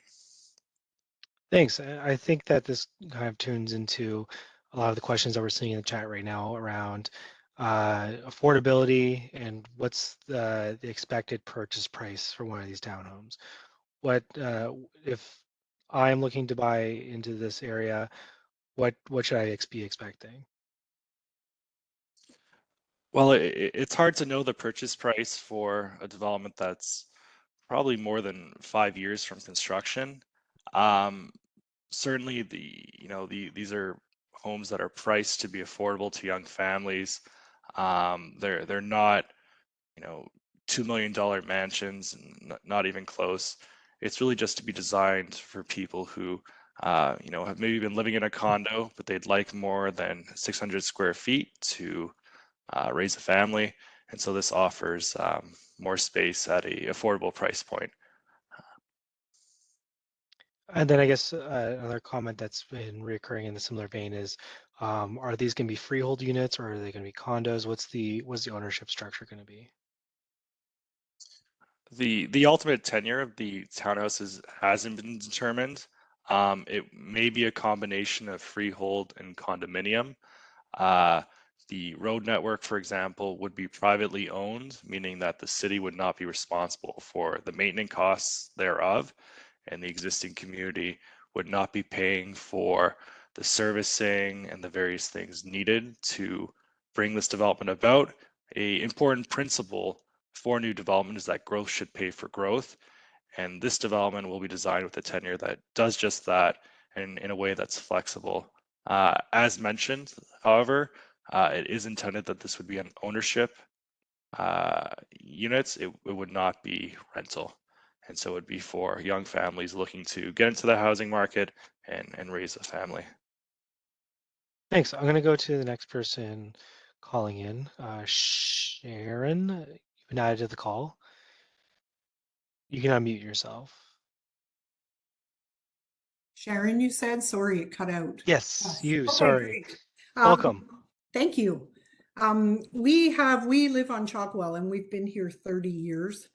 [SPEAKER 1] Thanks. I think that this kind of tunes into a lot of the questions that we're seeing in the chat right now around affordability and what's the expected purchase price for one of these townhomes. What if I'm looking to buy into this area? What should I be expecting?
[SPEAKER 5] Well, it's hard to know the purchase price for a development that's probably more than 5 years from construction. Certainly, these are homes that are priced to be affordable to young families. They're not, $2 million mansions, not even close. It's really just to be designed for people who, have maybe been living in a condo, but they'd like more than 600 square feet to raise a family. And so this offers more space at a affordable price point.
[SPEAKER 1] And then I guess another comment that's been reoccurring in a similar vein is, are these going to be freehold units or are they going to be condos? What's the ownership structure going to be?
[SPEAKER 5] The ultimate tenure of the townhouses hasn't been determined. It may be a combination of freehold and condominium. The road network, for example, would be privately owned, meaning that the city would not be responsible for the maintenance costs thereof, and the existing community would not be paying for the servicing and the various things needed to bring this development about. An important principle for new development is that growth should pay for growth. And this development will be designed with a tenure that does just that and in a way that's flexible. As mentioned, however, it is intended that this would be an ownership units. It would not be rental. And so it would be for young families looking to get into the housing market and raise a family.
[SPEAKER 1] Thanks. I'm going to go to the next person calling in. Sharon, you've been added to the call. You can unmute yourself.
[SPEAKER 9] Sharon, you said? Sorry, it cut out.
[SPEAKER 1] Yes, you,
[SPEAKER 9] Okay,
[SPEAKER 1] sorry.
[SPEAKER 9] great.
[SPEAKER 1] Welcome.
[SPEAKER 9] Thank you. We live on Chalkwell and we've been here 30 years.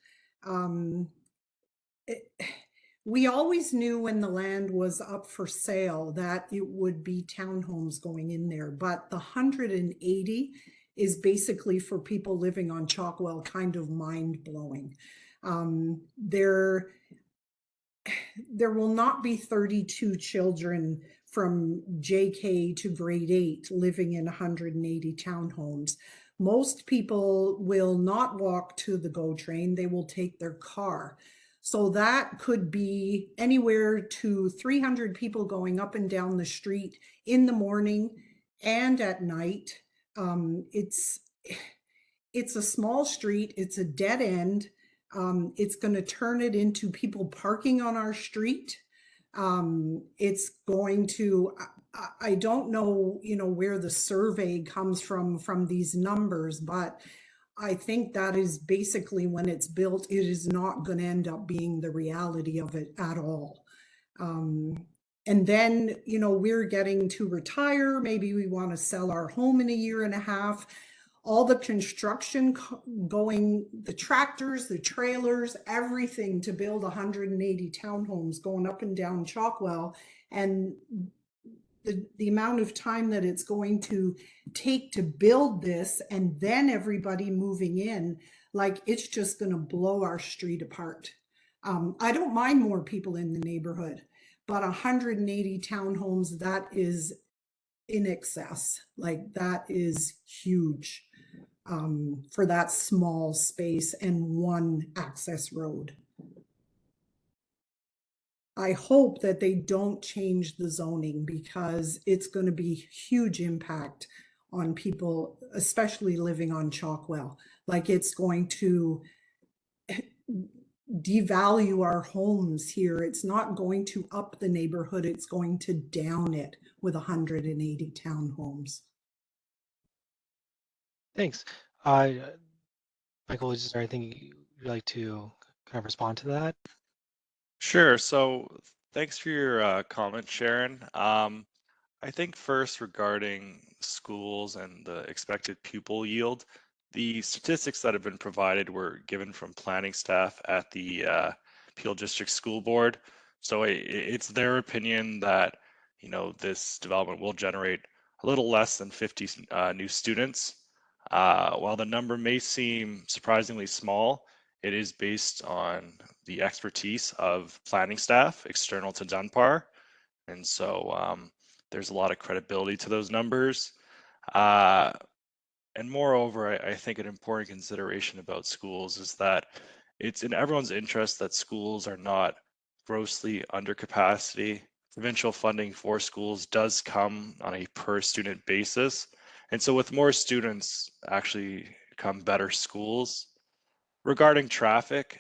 [SPEAKER 9] We always knew when the land was up for sale that it would be townhomes going in there, but the 180 is basically for people living on Chalkwell, kind of mind-blowing. There will not be 32 children from JK to grade 8 living in 180 townhomes. Most people will not walk to the GO train, they will take their car. So that could be anywhere to 300 people going up and down the street in the morning and at night. It's a small street, it's a dead end. It's going to turn it into people parking on our street. It's going to, I don't know, where the survey comes from these numbers, but I think that is basically when it's built, it is not going to end up being the reality of it at all. And then, we're getting to retire. Maybe we want to sell our home in a year and a half. All the construction going, the tractors, the trailers, everything to build 180 townhomes going up and down Chalkwell, and the amount of time that it's going to take to build this and then everybody moving in, like it's just going to blow our street apart. I don't mind more people in the neighborhood, but 180 townhomes, that is in excess. Like that is huge for that small space and one access road. I hope that they don't change the zoning because it's going to be huge impact on people, especially living on Chalkwell. Like it's going to devalue our homes here. It's not going to up the neighborhood. It's going to down it with 180 townhomes.
[SPEAKER 1] Thanks. Michael, is there anything you'd like to kind of respond to that?
[SPEAKER 5] Sure. So thanks for your comment, Sharon. I think first regarding schools and the expected pupil yield, the statistics that have been provided were given from planning staff at the Peel District School Board. So it's their opinion that, this development will generate a little less than 50 new students. While the number may seem surprisingly small, it is based on the expertise of planning staff external to Dunbar. And so there's a lot of credibility to those numbers. And moreover, I think an important consideration about schools is that it's in everyone's interest that schools are not grossly under capacity. Provincial funding for schools does come on a per student basis. And so with more students actually come better schools. Regarding traffic,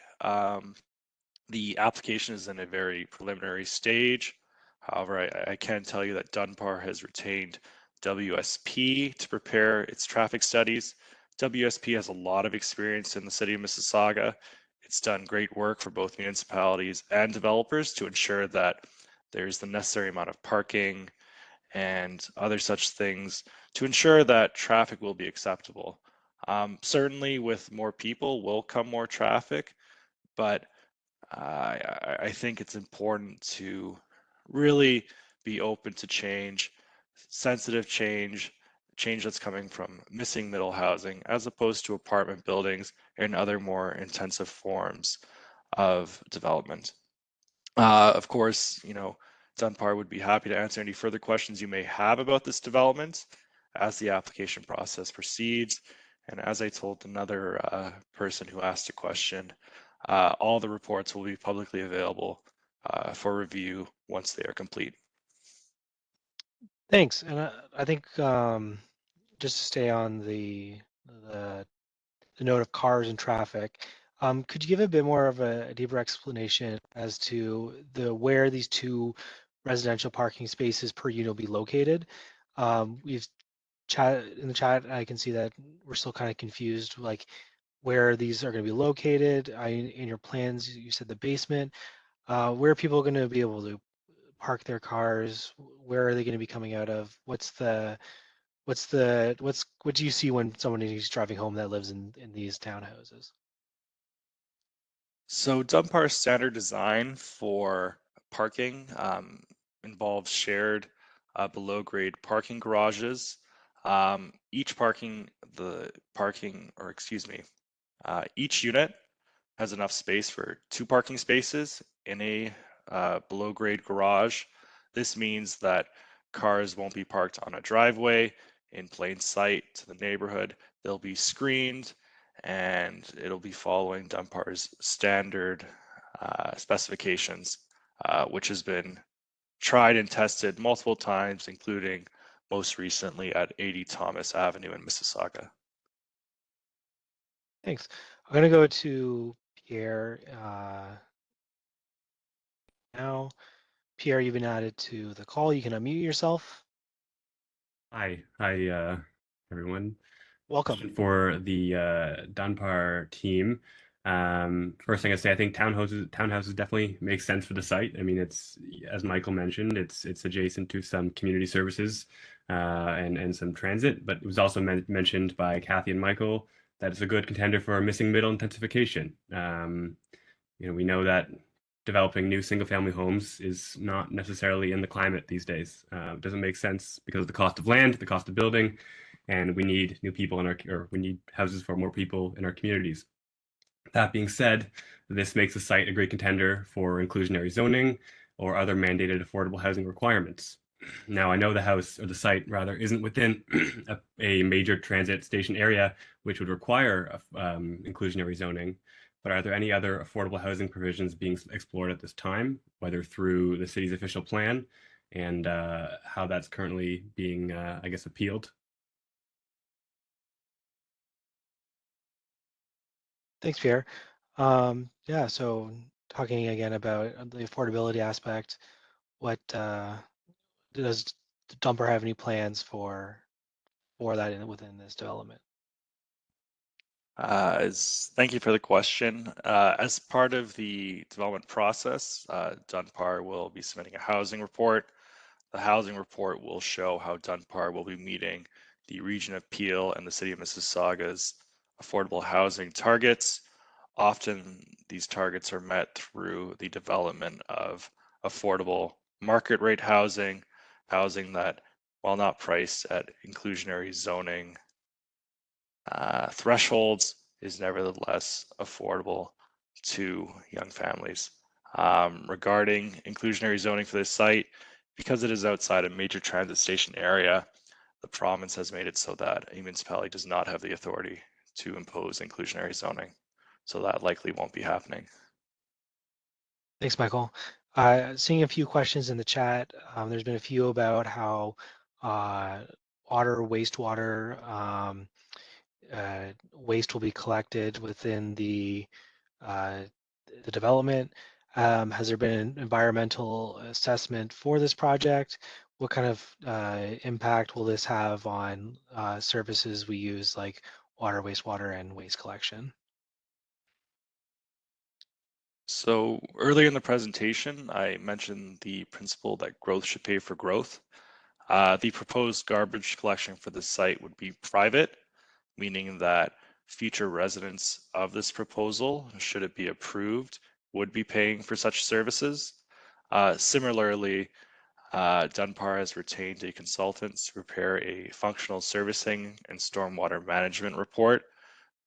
[SPEAKER 5] the application is in a very preliminary stage. However, I can tell you that Dunbar has retained WSP to prepare its traffic studies. WSP has a lot of experience in the city of Mississauga. It's done great work for both municipalities and developers to ensure that there's the necessary amount of parking and other such things to ensure that traffic will be acceptable. Certainly with more people will come more traffic, but I think it's important to really be open to change, sensitive change that's coming from missing middle housing, as opposed to apartment buildings and other more intensive forms of development. Of course, Dunbar would be happy to answer any further questions you may have about this development as the application process proceeds. And as I told another person who asked a question, all the reports will be publicly available for review once they are complete.
[SPEAKER 1] Thanks. And I think just to stay on the note of cars and traffic, could you give a bit more of a deeper explanation as to where these two residential parking spaces per unit will be located? We've chat in the chat. I can see that we're still kind of confused, like where these are going to be located. In your plans, you said the basement. Where are people going to be able to park their cars? Where are they going to be coming out of? What do you see when someone is driving home that lives in these townhouses?
[SPEAKER 5] So Dunbar's standard design for parking involves shared below grade parking garages. Each unit has enough space for 2 parking spaces in a below grade garage. This means that cars won't be parked on a driveway in plain sight to the neighborhood. They'll be screened, and it'll be following Dunbar's standard specifications, which has been tried and tested multiple times, including most recently at 80 Thomas Avenue in Mississauga.
[SPEAKER 1] Thanks. I'm going to go to Pierre now. Pierre, you've been added to the call. You can unmute yourself.
[SPEAKER 10] Hi, everyone.
[SPEAKER 1] Welcome.
[SPEAKER 10] Question for the Dunbar team. First thing I say, I think townhouses definitely make sense for the site. I mean, it's, as Michael mentioned, it's adjacent to some community services and some transit, but it was also mentioned by Kathy and Michael that it's a good contender for missing middle intensification. We know that developing new single-family homes is not necessarily in the climate these days. It doesn't make sense because of the cost of land, the cost of building, and we need new people we need houses for more people in our communities. That being said, this makes the site a great contender for inclusionary zoning or other mandated affordable housing requirements. Now, I know the site rather isn't within a major transit station area, which would require inclusionary zoning. But are there any other affordable housing provisions being explored at this time, whether through the city's official plan and how that's currently being, appealed?
[SPEAKER 1] Thanks, Pierre. Yeah, so talking again about the affordability aspect, what does Dunbar have any plans for that within this development?
[SPEAKER 5] Thank you for the question. As part of the development process, Dunbar will be submitting a housing report. The housing report will show how Dunbar will be meeting the Region of Peel and the City of Mississauga's affordable housing targets. Often these targets are met through the development of affordable market rate housing that, while not priced at inclusionary zoning thresholds, is nevertheless affordable to young families. Regarding inclusionary zoning for this site, because it is outside a major transit station area, the province has made it so that a municipality does not have the authority to impose inclusionary zoning. So that likely won't be happening.
[SPEAKER 1] Thanks, Michael. Seeing a few questions in the chat. There's been a few about how wastewater waste will be collected within the development. Has there been an environmental assessment for this project? What kind of impact will this have on services we use like water, wastewater, and waste collection?
[SPEAKER 5] So earlier in the presentation, I mentioned the principle that growth should pay for growth. The proposed garbage collection for the site would be private, meaning that future residents of this proposal, should it be approved, would be paying for such services. Similarly, Dunbar has retained a consultant to prepare a functional servicing and stormwater management report,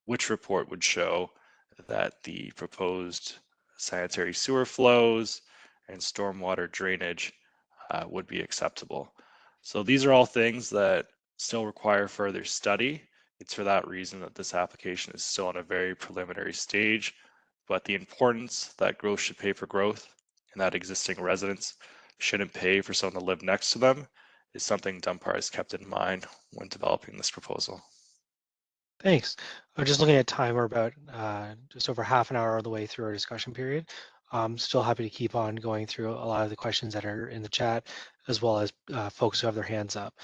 [SPEAKER 5] which report would show that the proposed sanitary sewer flows and stormwater drainage would be acceptable. So these are all things that still require further study It's for that reason that this application is still in a very preliminary stage, but the importance that growth should pay for growth and that existing residents shouldn't pay for someone to live next to them is something Dunbar has kept in mind when developing this proposal.
[SPEAKER 1] Thanks. I'm just looking at time. We're about just over half an hour of the way through our discussion period. I'm still happy to keep on going through a lot of the questions that are in the chat, as well as folks who have their hands up.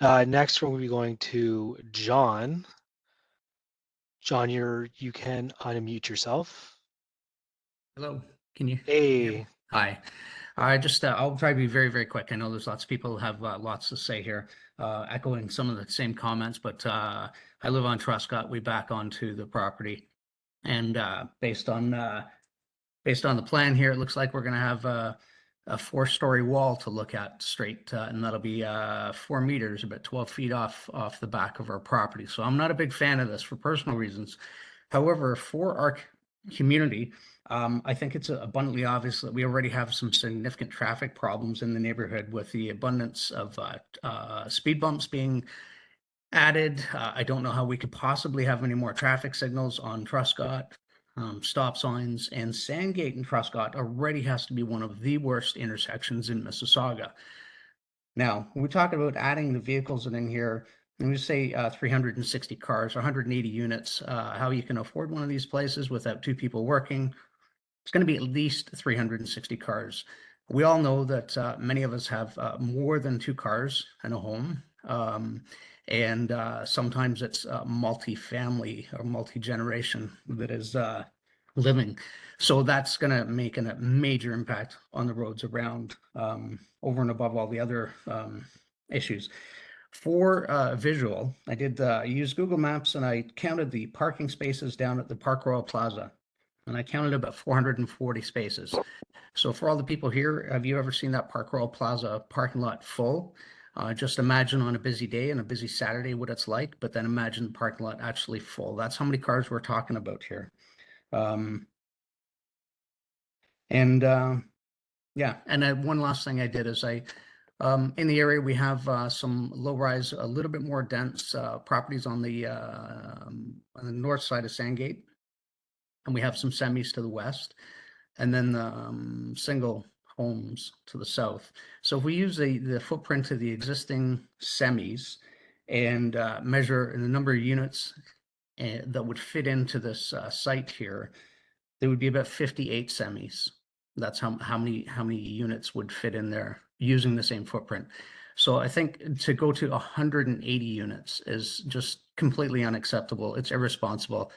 [SPEAKER 1] Next, we'll be going to John. John, you can unmute yourself.
[SPEAKER 11] Hello, can you?
[SPEAKER 1] Hey.
[SPEAKER 11] Hi. I'll try to be very, very quick. I know there's lots of people who have lots to say here, echoing some of the same comments, but I live on Truscott. We back onto the property. And based on the plan here, it looks like we're going to have a 4-story wall to look at straight, and that'll be 4 meters, about 12 feet off the back of our property. So I'm not a big fan of this for personal reasons. However, for our community, I think it's abundantly obvious that we already have some significant traffic problems in the neighborhood with the abundance of speed bumps being added. I don't know how we could possibly have any more traffic signals on Truscott, stop signs, and Sandgate and Truscott already has to be one of the worst intersections in Mississauga. Now, when we talk about adding the vehicles in here, and we say 360 cars, 180 units, how you can afford one of these places without 2 people working, it's going to be at least 360 cars. We all know that many of us have more than 2 cars in a home. And sometimes it's multi-family or multi-generation that is living. So that's going to make a major impact on the roads around, over and above all the other issues. For visual, I did use Google Maps and I counted the parking spaces down at the Park Royal Plaza. And I counted about 440 spaces. So for all the people here, have you ever seen that Park Royal Plaza parking lot full? Just imagine on a busy day and a busy Saturday what it's like, but then imagine the parking lot actually full. That's how many cars we're talking about here. Yeah, and one last thing I did is in the area we have some low-rise, a little bit more dense properties on the north side of Sandgate, and we have some semis to the west, and then the single homes to the south. So if we use the footprint of the existing semis and measure the number of units that would fit into this site here, there would be about 58 semis. That's how many units would fit in there using the same footprint. So I think to go to 180 units is just completely unacceptable. It's irresponsible.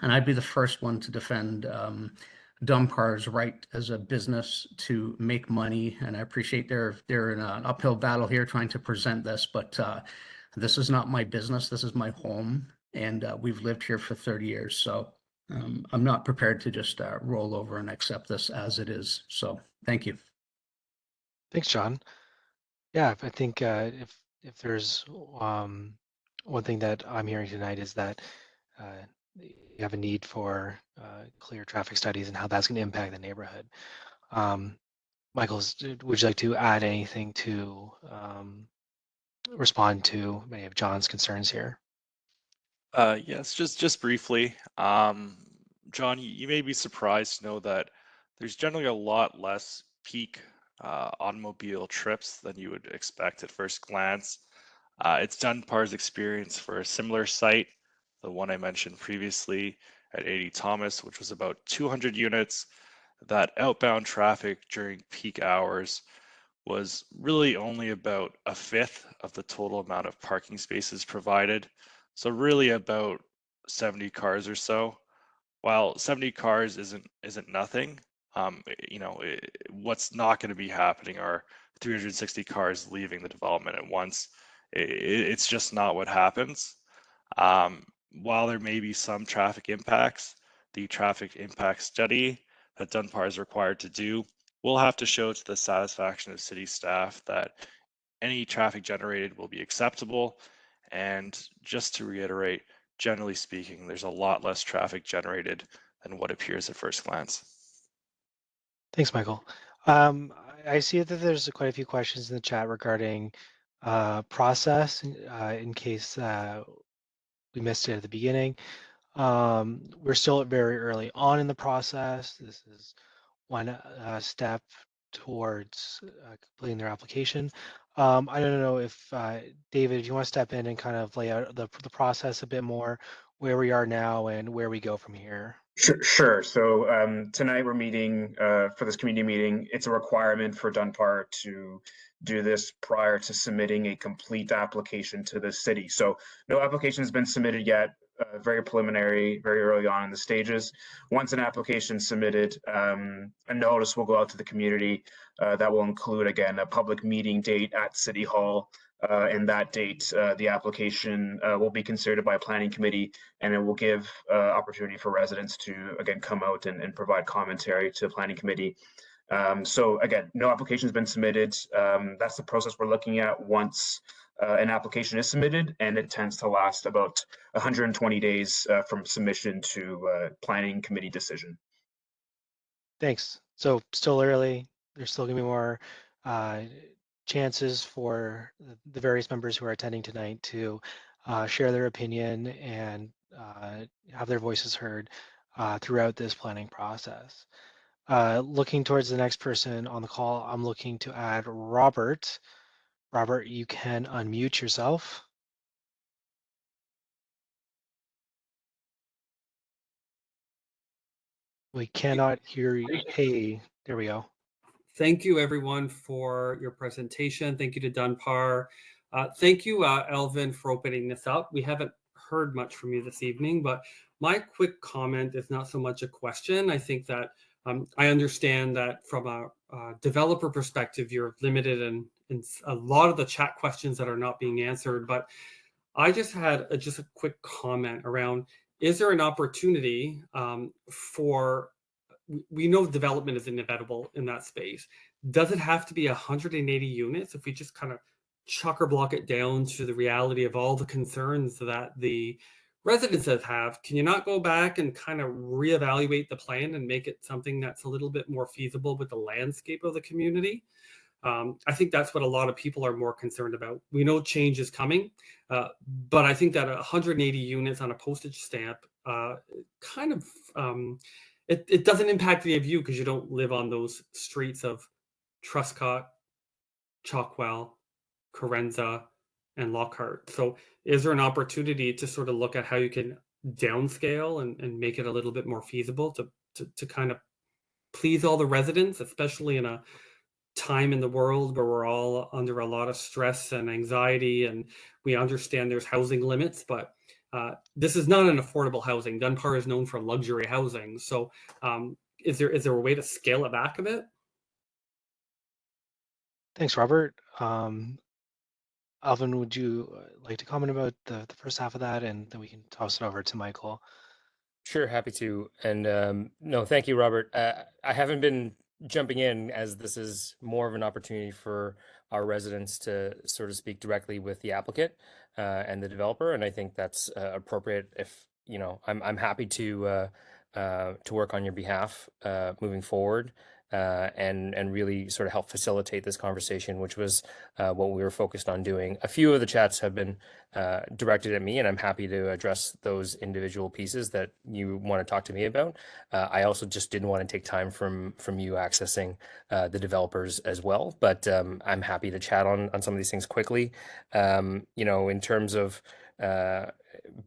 [SPEAKER 11] And I'd be the first one to defend Dunbar's right as a business to make money. And I appreciate they're in an uphill battle here trying to present this, but this is not my business. This is my home. And we've lived here for 30 years. So I'm not prepared to just roll over and accept this as it is. So thank you.
[SPEAKER 1] Thanks, John. Yeah, I think if there's one thing that I'm hearing tonight is that you have a need for clear traffic studies and how that's going to impact the neighborhood. Michael, would you like to add anything to respond to many of John's concerns here?
[SPEAKER 5] Yes, just briefly. John, you may be surprised to know that there's generally a lot less peak automobile trips than you would expect at first glance. It's Dunbar's experience for a similar site, the one I mentioned previously at 80 Thomas, which was about 200 units, that outbound traffic during peak hours was really only about a fifth of the total amount of parking spaces provided. So really about 70 cars or so. While 70 cars isn't nothing, what's not going to be happening are 360 cars leaving the development at once. It's just not what happens. While there may be some traffic impacts, the traffic impact study that Dunbar is required to do will have to show to the satisfaction of city staff that any traffic generated will be acceptable. And just to reiterate, generally speaking, there's a lot less traffic generated than what appears at first glance.
[SPEAKER 1] Thanks, Michael. I see that there's quite a few questions in the chat regarding process in case we missed it at the beginning. We're still very early on in the process. This is one step towards completing their application. I don't know if David, if you want to step in and kind of lay out the process a bit more, where we are now and where we go from here.
[SPEAKER 3] Sure. So tonight we're meeting for this community meeting. It's a requirement for Dunbar to do this prior to submitting a complete application to the city. So no application has been submitted yet. Very preliminary, very early on in the stages. Once an application is submitted, a notice will go out to the community that will include, again, a public meeting date at City Hall. And that date, the application will be considered by a planning committee, and it will give opportunity for residents to, again, come out and provide commentary to the planning committee. So again, no application has been submitted. That's the process we're looking at once an application is submitted, and it tends to last about 120 days from submission to planning committee decision.
[SPEAKER 1] Thanks. So still early. There's still gonna be more chances for the various members who are attending tonight to share their opinion and have their voices heard throughout this planning process. Looking towards the next person on the call, I'm looking to add Robert. Robert, you can unmute yourself. We cannot hear you. Hey, there we go.
[SPEAKER 12] Thank you, everyone, for your presentation. Thank you to Dunbar. Thank you, Elvin, for opening this up. We haven't heard much from you this evening, but my quick comment is not so much a question. I think that I understand that from a developer perspective, you're limited in a lot of the chat questions that are not being answered. But I just had just a quick comment around, is there an opportunity for, we know development is inevitable in that space. Does it have to be 180 units if we just kind of chuck or block it down to the reality of all the concerns that the residences have? Can you not go back and kind of reevaluate the plan and make it something that's a little bit more feasible with the landscape of the community? I think that's what a lot of people are more concerned about. We know change is coming, but I think that 180 units on a postage stamp kind of, it doesn't impact any of you because you don't live on those streets of Truscott, Chalkwell, Carenza, and Lockhart. So is there an opportunity to sort of look at how you can downscale and make it a little bit more feasible to kind of please all the residents, especially in a time in the world where we're all under a lot of stress and anxiety, and we understand there's housing limits, but this is not an affordable housing. Dunbar is known for luxury housing. So is there a way to scale it back a bit?
[SPEAKER 1] Thanks, Robert. Alvin, would you like to comment about the first half of that, and then we can toss it over to Michael?
[SPEAKER 2] Sure, happy to. And no, thank you, Robert. I haven't been jumping in, as this is more of an opportunity for our residents to sort of speak directly with the applicant and the developer, and I think that's appropriate. If you know, I'm happy to work on your behalf moving forward. And really sort of help facilitate this conversation, which was what we were focused on doing. A few of the chats have been directed at me, and I'm happy to address those individual pieces that you want to talk to me about. I also just didn't want to take time from you accessing the developers as well, but I'm happy to chat on some of these things quickly. You know, in terms of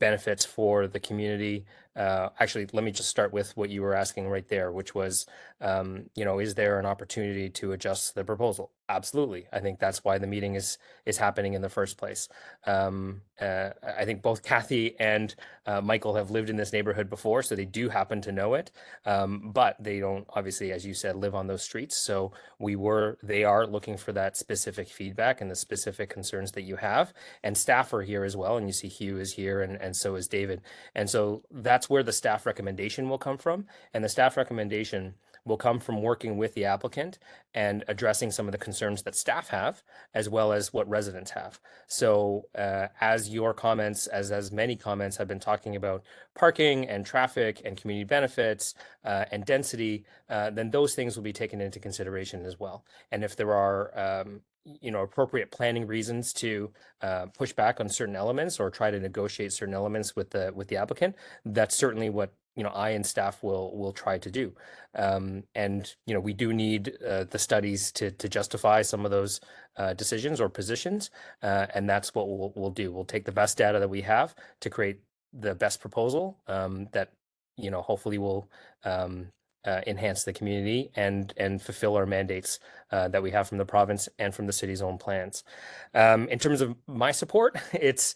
[SPEAKER 2] benefits for the community. Actually, let me just start with what you were asking right there, which was, you know, is there an opportunity to adjust the proposal? Absolutely. I think that's why the meeting is happening in the first place. I think both Kathy and Michael have lived in this neighborhood before, so they do happen to know it, but they don't, obviously, as you said, live on those streets. So they are looking for that specific feedback and the specific concerns that you have. And staff are here as well, and you see Hugh is here, and so is David. And so that's where the staff recommendation will come from. And the staff recommendation will come from working with the applicant and addressing some of the concerns that staff have, as well as what residents have. So as your comments, as many comments have been talking about parking and traffic and community benefits and density, then those things will be taken into consideration as well. And if there are appropriate planning reasons to push back on certain elements or try to negotiate certain elements with the applicant, that's certainly what I and staff will try to do. And we do need the studies to justify some of those decisions or positions, and that's what we'll do. We'll take the best data that we have to create the best proposal that hopefully will enhance the community and fulfill our mandates that we have from the province and from the city's own plans. In terms of my support, it's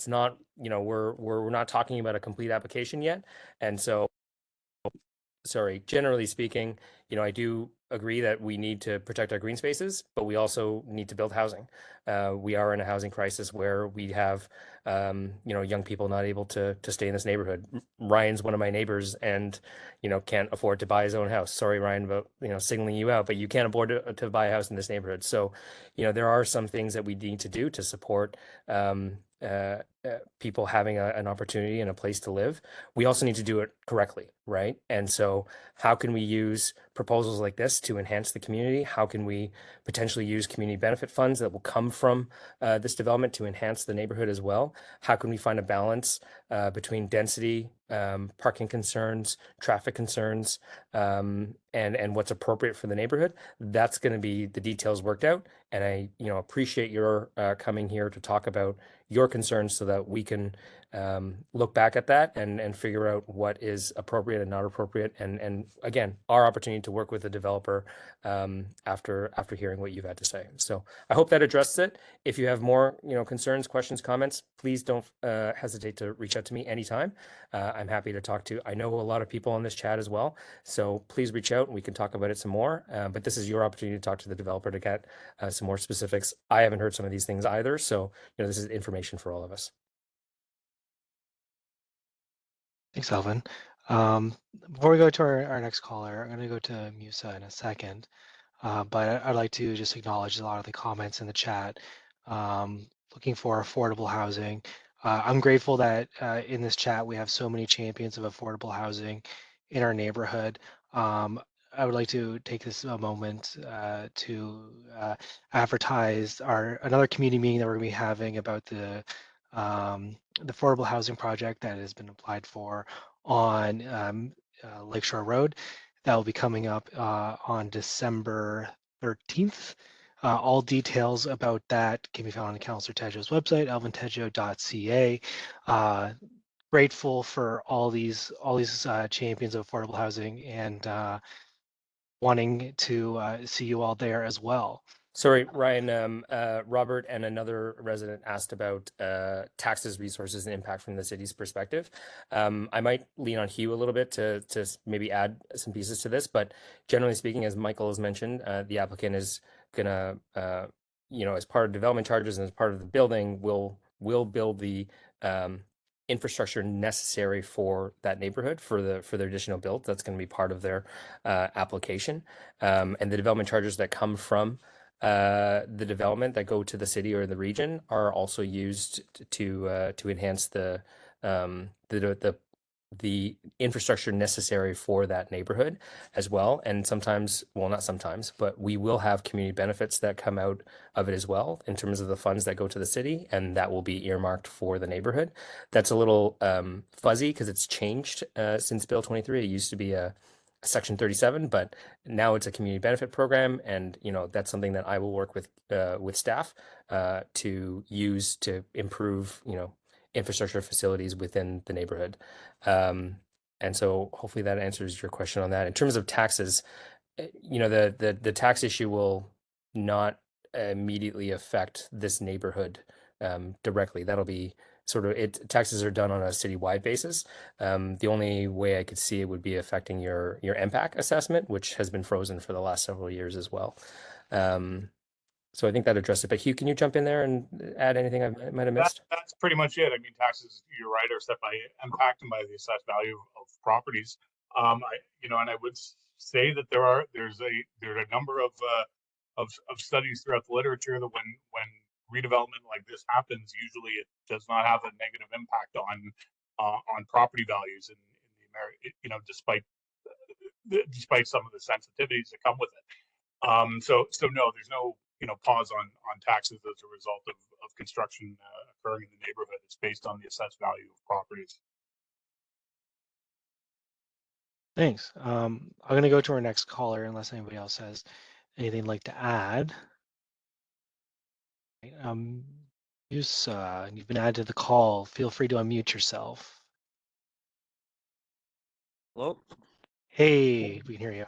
[SPEAKER 2] not, we're not talking about a complete application yet. And so, sorry, generally speaking, I do agree that we need to protect our green spaces, but we also need to build housing. We are in a housing crisis where we have, young people not able to stay in this neighborhood. Ryan's one of my neighbors and, can't afford to buy his own house. Sorry, Ryan, about, singling you out, but you can't afford to buy a house in this neighborhood. So, there are some things that we need to do to support people having an opportunity and a place to live. We also need to do it correctly, right? And so how can we use proposals like this to enhance the community? How can we potentially use community benefit funds that will come from this development to enhance the neighborhood as well? How can we find a balance between density, parking concerns, traffic concerns, and what's appropriate for the neighborhood? That's going to be the details worked out. And I, appreciate your coming here to talk about your concerns so that we can look back at that and figure out what is appropriate and not appropriate. And again, our opportunity to work with the developer after hearing what you've had to say. So I hope that addressed it. If you have more, concerns, questions, comments, please don't hesitate to reach out to me anytime. I'm happy to talk to. I know a lot of people on this chat as well. So please reach out and we can talk about it some more. But this is your opportunity to talk to the developer to get some more specifics. I haven't heard some of these things either. So, this is information for all of us.
[SPEAKER 1] Thanks, Alvin. Before we go to our next caller, I'm going to go to Musa in a second. But I'd like to just acknowledge a lot of the comments in the chat looking for affordable housing. I'm grateful that in this chat we have so many champions of affordable housing in our neighborhood. I would like to take this moment to advertise another community meeting that we're going to be having about the affordable housing project that has been applied for on Lakeshore Road. That will be coming up on December 13th. All details about that can be found on Councillor Tejo's website, alvintejo.ca. Grateful for all these champions of affordable housing and wanting to see you all there as well.
[SPEAKER 2] Sorry, Ryan, Robert and another resident asked about taxes, resources, and impact from the city's perspective. I might lean on Hugh a little bit to maybe add some pieces to this, but generally speaking, as Michael has mentioned, the applicant is gonna, as part of development charges and as part of the building, will build the infrastructure necessary for that neighborhood for their additional build. That's going to be part of their application, and the development charges that come from the development that go to the city or the region are also used to enhance the infrastructure necessary for that neighborhood as well. And sometimes, well, not sometimes, but we will have community benefits that come out of it as well in terms of the funds that go to the city, and that will be earmarked for the neighborhood. That's a little fuzzy because it's changed since Bill 23. It used to be a Section 37, but now it's a community benefit program, and that's something that I will work with staff to use to improve infrastructure facilities within the neighborhood. And so hopefully that answers your question on that. In terms of taxes, the tax issue will not immediately affect this neighborhood directly. That'll be taxes are done on a citywide basis. The only way I could see it would be affecting your MPAC assessment, which has been frozen for the last several years as well. So I think that addressed it. But Hugh, can you jump in there and add anything I might have missed?
[SPEAKER 13] That's pretty much it. I mean, taxes, you're right, are set by MPAC and by the assessed value of properties. And I would say that there's a number of studies throughout the literature that when redevelopment like this happens, usually it does not have a negative impact on property values in the America, despite some of the sensitivities that come with it. So no, there's no pause on taxes as a result of construction occurring in the neighborhood. It's based on the assessed value of properties.
[SPEAKER 1] Thanks. I'm going to go to our next caller unless anybody else has anything like to add. You've been added to the call. Feel free to unmute yourself.
[SPEAKER 14] Hello.
[SPEAKER 1] Hey, we can hear you.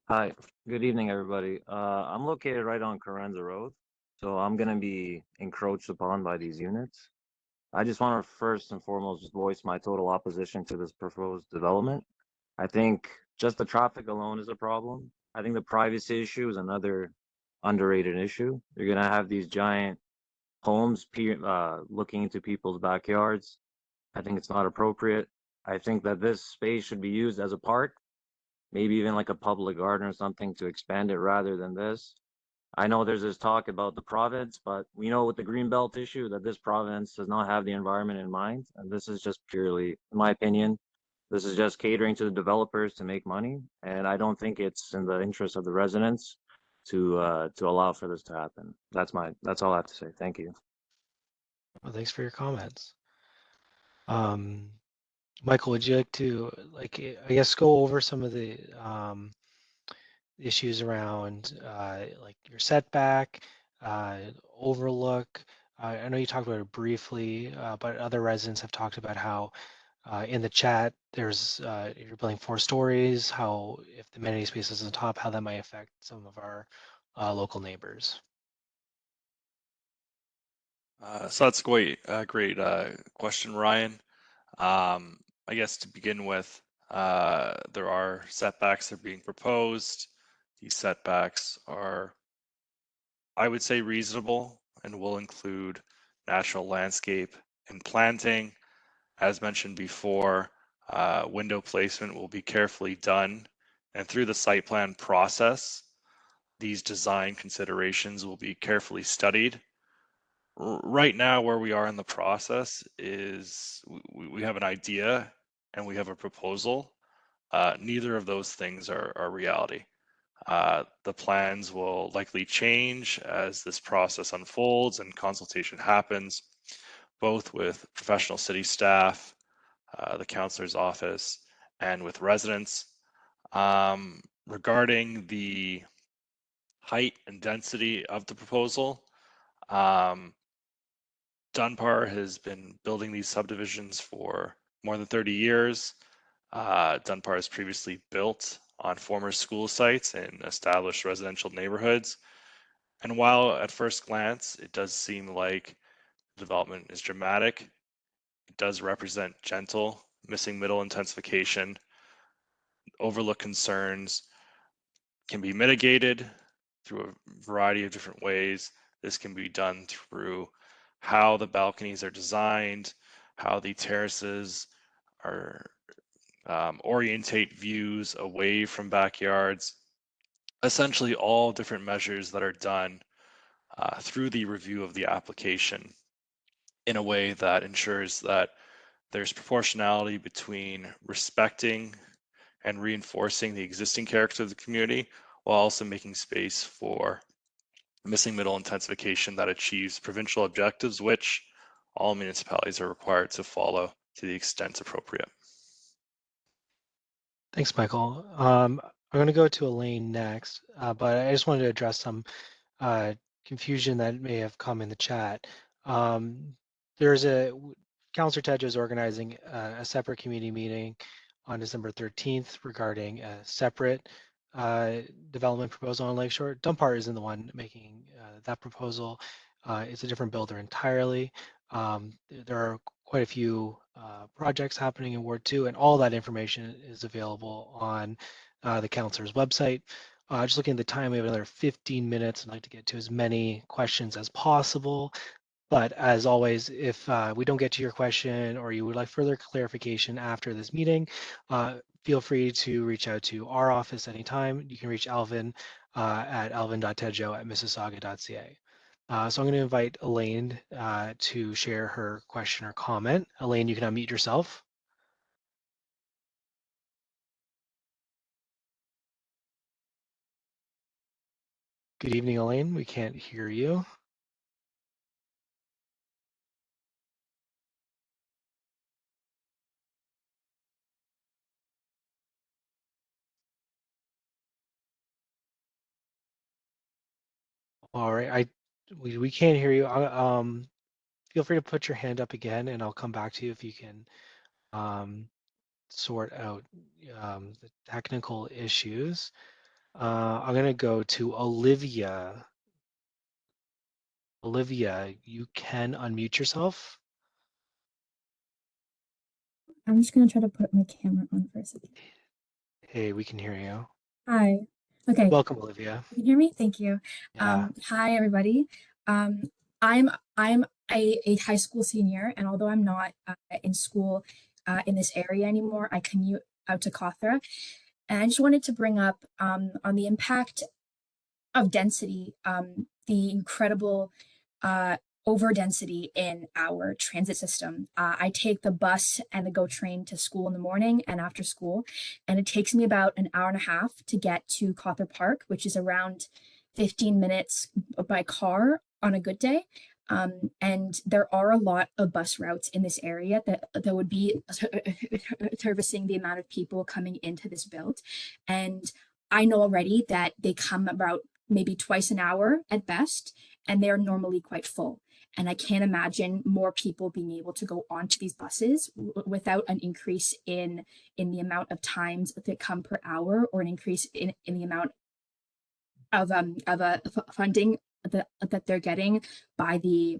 [SPEAKER 14] Hi. Good evening, everybody. I'm located right on Carenza Road, so I'm going to be encroached upon by these units. I just want to first and foremost just voice my total opposition to this proposed development. I think just the traffic alone is a problem. I think the privacy issue is another underrated issue. You're going to have these giant homes looking into people's backyards. I think it's not appropriate. I think that this space should be used as a park, maybe even like a public garden or something to expand it rather than this. I know there's this talk about the province, but we know with the Greenbelt issue that this province does not have the environment in mind. And this is just purely, in my opinion, this is just catering to the developers to make money. And I don't think it's in the interest of the residents to allow for this to happen. That's all I have to say. Thank you.
[SPEAKER 1] Well, thanks for your comments. Michael, would you like to, I guess, go over some of the issues around like your setback, overlook? I know you talked about it briefly, but other residents have talked about how in the chat there's if you're building 4 stories, how if the amenity space is on top, how that might affect some of our local neighbors.
[SPEAKER 5] So that's great question, Ryan. I guess to begin with, there are setbacks that are being proposed. These setbacks are, I would say, reasonable and will include natural landscape and planting. As mentioned before, window placement will be carefully done, and through the site plan process, these design considerations will be carefully studied. Right now, where we are in the process is we have an idea and we have a proposal. Neither of those things are reality. The plans will likely change as this process unfolds and consultation happens, both with professional city staff, the councillor's office, and with residents. Regarding the height and density of the proposal, Dunbar has been building these subdivisions for more than 30 years. Dunbar has previously built on former school sites in established residential neighborhoods. And while at first glance, it does seem like development is dramatic, it does represent gentle, missing middle intensification. Overlook concerns can be mitigated through a variety of different ways. This can be done through how the balconies are designed, how the terraces are orientate views away from backyards, essentially all different measures that are done through the review of the application in a way that ensures that there's proportionality between respecting and reinforcing the existing character of the community while also making space for missing middle intensification that achieves provincial objectives, which all municipalities are required to follow to the extent appropriate.
[SPEAKER 1] Thanks, Michael. I'm going to go to Elaine next, but I just wanted to address some confusion that may have come in the chat. Councillor Tedja is organizing a separate community meeting on December 13th regarding a separate development proposal on Lakeshore. Dunbar isn't the one making that proposal. It's a different builder entirely. There are quite a few projects happening in Ward 2, and all that information is available on the councillor's website. Just looking at the time, we have another 15 minutes. I'd like to get to as many questions as possible. But as always, if we don't get to your question or you would like further clarification after this meeting, feel free to reach out to our office anytime. You can reach Alvin at alvin.tejo@mississauga.ca. So I'm going to invite Elaine to share her question or comment. Elaine, you can unmute yourself. Good evening, Elaine. We can't hear you. All right, we can't hear you. Feel free to put your hand up again, and I'll come back to you if you can sort out the technical issues. I'm going to go to Olivia. Olivia, you can unmute yourself.
[SPEAKER 15] I'm just gonna try to put my camera on for a second.
[SPEAKER 1] Hey, we can hear you.
[SPEAKER 15] Hi. Okay.
[SPEAKER 1] Welcome, Olivia.
[SPEAKER 15] You can hear me? Thank you.
[SPEAKER 1] Yeah.
[SPEAKER 15] Hi, everybody. I'm a high school senior, and although I'm not in school in this area anymore, I commute out to Cawthra. And I just wanted to bring up on the impact of density, the incredible over density in our transit system. I take the bus and the GO train to school in the morning and after school, and it takes me about an hour and a half to get to Cawthra Park, which is around 15 minutes by car on a good day. And there are a lot of bus routes in this area that would be servicing the amount of people coming into this build. And I know already that they come about maybe twice an hour at best, and they're normally quite full. And I can't imagine more people being able to go onto these buses without an increase in the amount of times that come per hour, or an increase in the amount of funding that they're getting by the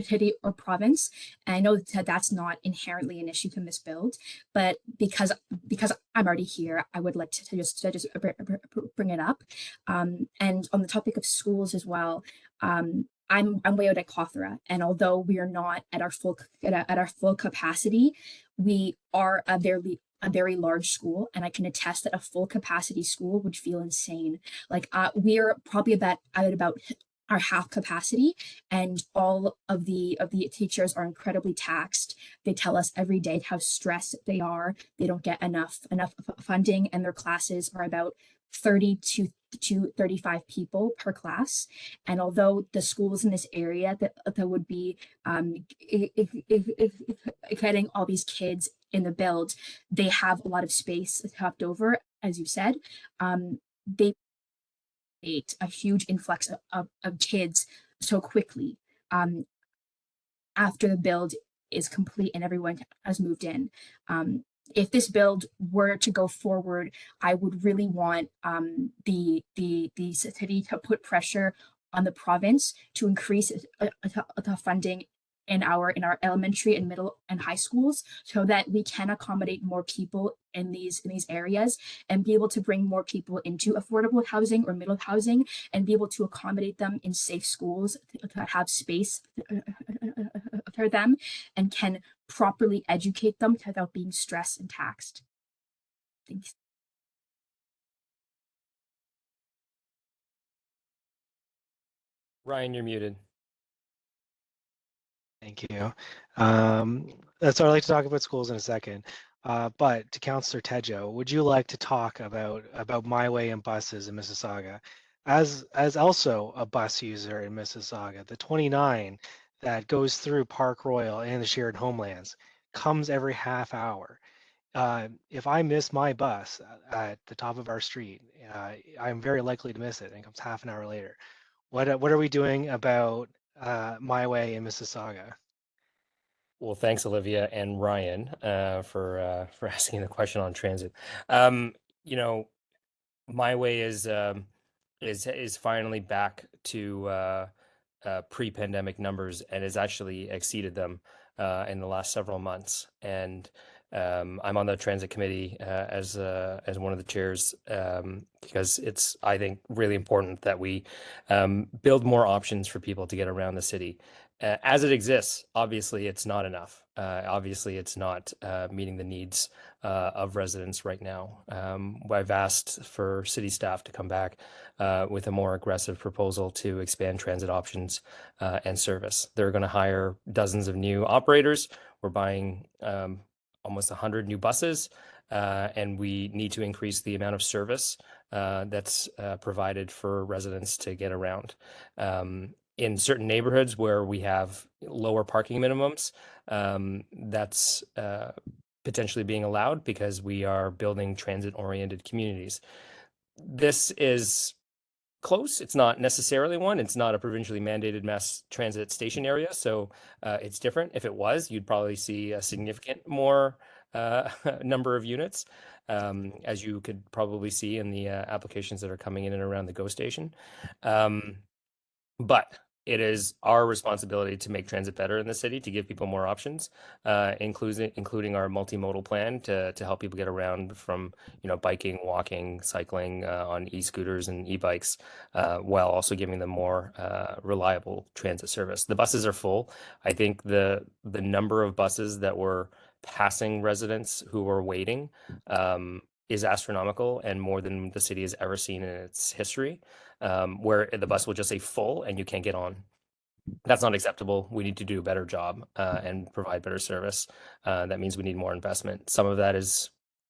[SPEAKER 15] city or province. And I know that that's not inherently an issue from this build, but because I'm already here, I would like to just bring it up. And on the topic of schools as well, I'm way out at Cawthra, and although we are not at our full capacity, we are a very large school, and I can attest that a full capacity school would feel insane. Like we're probably at about our half capacity, and all of the teachers are incredibly taxed. They tell us every day how stressed they are. They don't get enough funding, and their classes are about 30 to 35 people per class. And although the schools in this area that would be getting all these kids in the build, they have a lot of space left over, as you said. They a huge influx of kids so quickly after the build is complete and everyone has moved in. If this build were to go forward, I would really want the city to put pressure on the province to increase the funding in our elementary and middle and high schools, so that we can accommodate more people in these areas and be able to bring more people into affordable housing or middle housing, and be able to accommodate them in safe schools that have space for them and can properly educate them without being stressed and taxed. Thanks.
[SPEAKER 2] Ryan, you're muted.
[SPEAKER 1] Thank you. That's what I'd like to talk about schools in a second. But to Councillor Tejo, would you like to talk about My Way and buses in Mississauga? As also a bus user in Mississauga, the 29 that goes through Park Royal and the shared homelands comes every half hour. If I miss my bus at the top of our street, I'm very likely to miss it, and it comes half an hour later. What are we doing about My Way in Mississauga?
[SPEAKER 2] Well, thanks, Olivia and Ryan, for asking the question on transit. You know, My Way is finally back to pre-pandemic numbers, and has actually exceeded them in the last several months. And I'm on the transit committee as one of the chairs because it's, I think, really important that we build more options for people to get around the city. As it exists, obviously it's not enough. Obviously it's not meeting the needs of residents right now. I've asked for city staff to come back with a more aggressive proposal to expand transit options and service. They're going to hire dozens of new operators. We're buying almost 100 new buses, and we need to increase the amount of service that's provided for residents to get around. In certain neighborhoods where we have lower parking minimums, that's potentially being allowed because we are building transit-oriented communities. This is close. It's not necessarily one. It's not a provincially mandated mass transit station area, so it's different. If it was, you'd probably see a significant more number of units, as you could probably see in the applications that are coming in and around the GO station. But it is our responsibility to make transit better in the city, to give people more options, including our multimodal plan to help people get around from, biking, walking, cycling on e-scooters and e-bikes, while also giving them more reliable transit service. The buses are full. I think the number of buses that were passing residents who were waiting is astronomical and more than the city has ever seen in its history, where the bus will just say full and you can't get on. That's not acceptable. We need to do a better job and provide better service. That means we need more investment. Some of that is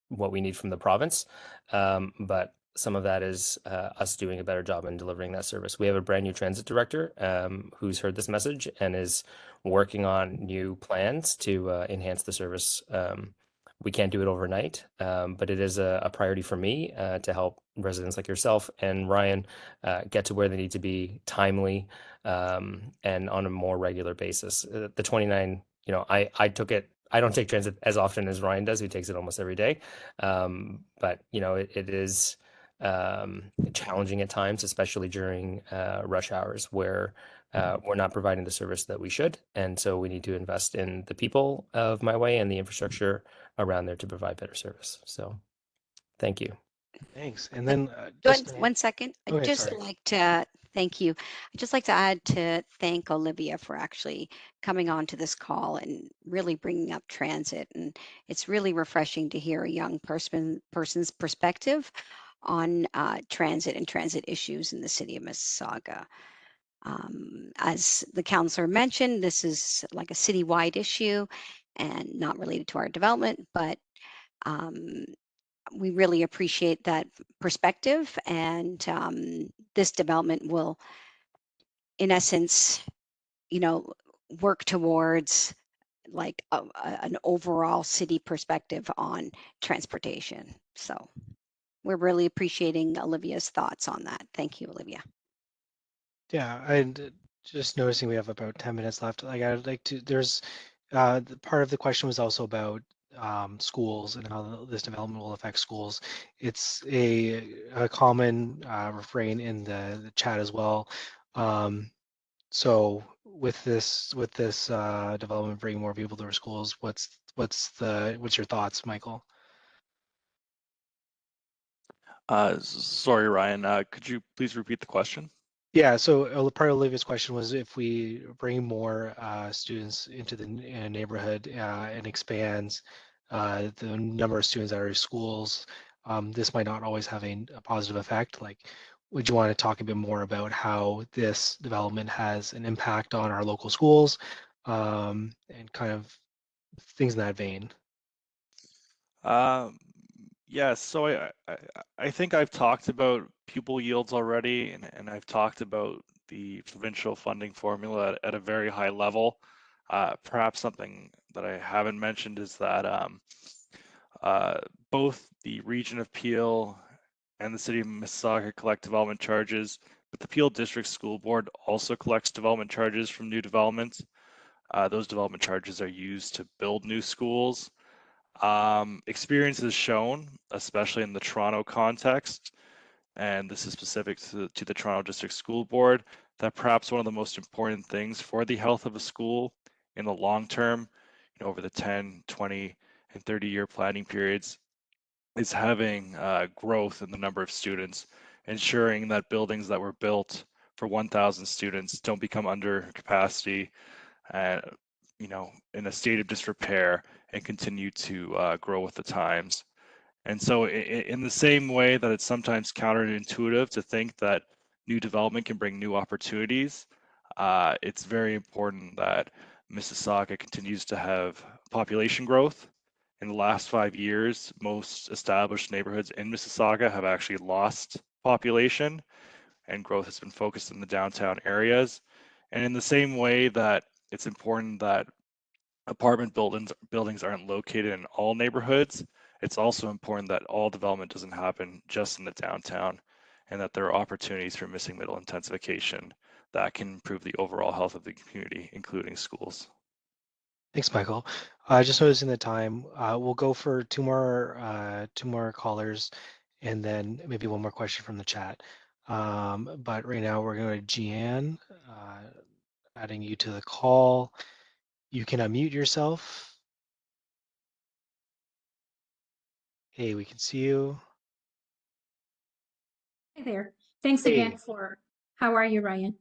[SPEAKER 2] what we need from the province, but some of that is us doing a better job in delivering that service. We have a brand new transit director who's heard this message and is working on new plans to enhance the service. We can't do it overnight, but it is a priority for me to help residents like yourself and Ryan get to where they need to be timely and on a more regular basis. The 29, I took it. I don't take transit as often as Ryan does, who takes it almost every day. But it is challenging at times, especially during rush hours where we're not providing the service that we should. And so we need to invest in the people of my way and the infrastructure around there to provide better service. So thank you.
[SPEAKER 1] Thanks. And then
[SPEAKER 4] just 1 second.
[SPEAKER 1] Okay,
[SPEAKER 4] I'd just
[SPEAKER 1] sorry.
[SPEAKER 4] like to thank you. I'd just like to add to thank Olivia for actually coming on to this call and really bringing up transit. And it's really refreshing to hear a young person's perspective on transit and transit issues in the city of Mississauga. As the counselor mentioned, this is like a citywide issue and not related to our development, but we really appreciate that perspective, and this development will, in essence, work towards like an overall city perspective on transportation. So we're really appreciating Olivia's thoughts on that. Thank you, Olivia.
[SPEAKER 1] Yeah, and just noticing we have about 10 minutes left. Like I'd like to, there's part of the question was also about schools and how this development will affect schools. It's a common refrain in the chat as well. So with this development bringing more people to our schools, what's your thoughts, Michael?
[SPEAKER 5] Sorry, Ryan, could you please repeat the question?
[SPEAKER 1] Yeah, so part of Olivia's question was if we bring more students into the neighborhood and expands the number of students at our schools, this might not always have a positive effect. Like, would you want to talk a bit more about how this development has an impact on our local schools and kind of things in that vein?
[SPEAKER 5] Yeah, so I think I've talked about pupil yields already, and I've talked about the provincial funding formula at a very high level. Perhaps something that I haven't mentioned is that both the region of Peel and the city of Mississauga collect development charges, but the Peel District School Board also collects development charges from new developments. Those development charges are used to build new schools. Experience has shown, especially in the Toronto context, and this is specific to the Toronto District School Board, that perhaps one of the most important things for the health of a school in the long term, over the 10, 20, and 30-year planning periods is having growth in the number of students, ensuring that buildings that were built for 1,000 students don't become under capacity, in a state of disrepair, and continue to grow with the times. And so in the same way that it's sometimes counterintuitive to think that new development can bring new opportunities, it's very important that Mississauga continues to have population growth. In the last 5 years, most established neighborhoods in Mississauga have actually lost population, and growth has been focused in the downtown areas. And in the same way that it's important that apartment buildings aren't located in all neighborhoods, it's also important that all development doesn't happen just in the downtown, and that there are opportunities for missing middle intensification that can improve the overall health of the community, including schools.
[SPEAKER 1] Thanks, Michael. Just noticing the time, we'll go for two more callers, and then maybe one more question from the chat. But right now we're going to Jeanne, adding you to the call. You can unmute yourself. Hey, we can see you.
[SPEAKER 6] Hi there. Thanks
[SPEAKER 1] Hey.
[SPEAKER 6] again for, how are you, Ryan?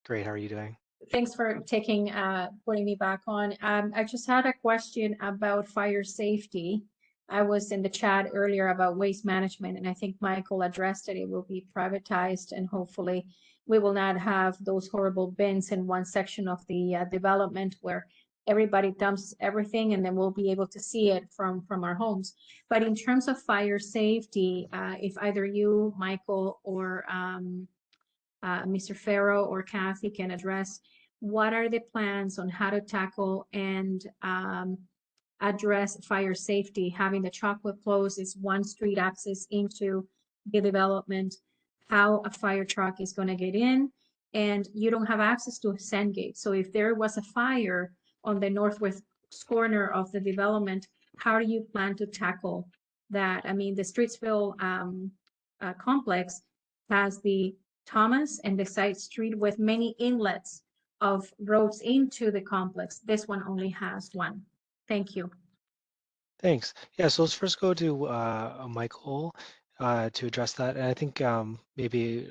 [SPEAKER 1] Great, how are you doing?
[SPEAKER 6] Thanks for putting me back on. I just had a question about fire safety. I was in the chat earlier about waste management, and I think Michael addressed it. It will be privatized, and hopefully we will not have those horrible bins in one section of the development where everybody dumps everything, and then we'll be able to see it from our homes. But in terms of fire safety, if either you, Michael, or Mr. Farrow or Kathy can address, what are the plans on how to tackle and address fire safety? Having the Chalkwell Close is one street access into the development, how a fire truck is going to get in, and you don't have access to Sandgate. So if there was a fire on the northwest corner of the development, how do you plan to tackle that? I mean, the Streetsville complex has the Thomas and the side street with many inlets of roads into the complex. This one only has one. Thank you.
[SPEAKER 1] Thanks. Yeah, so let's first go to Michael to address that. And I think maybe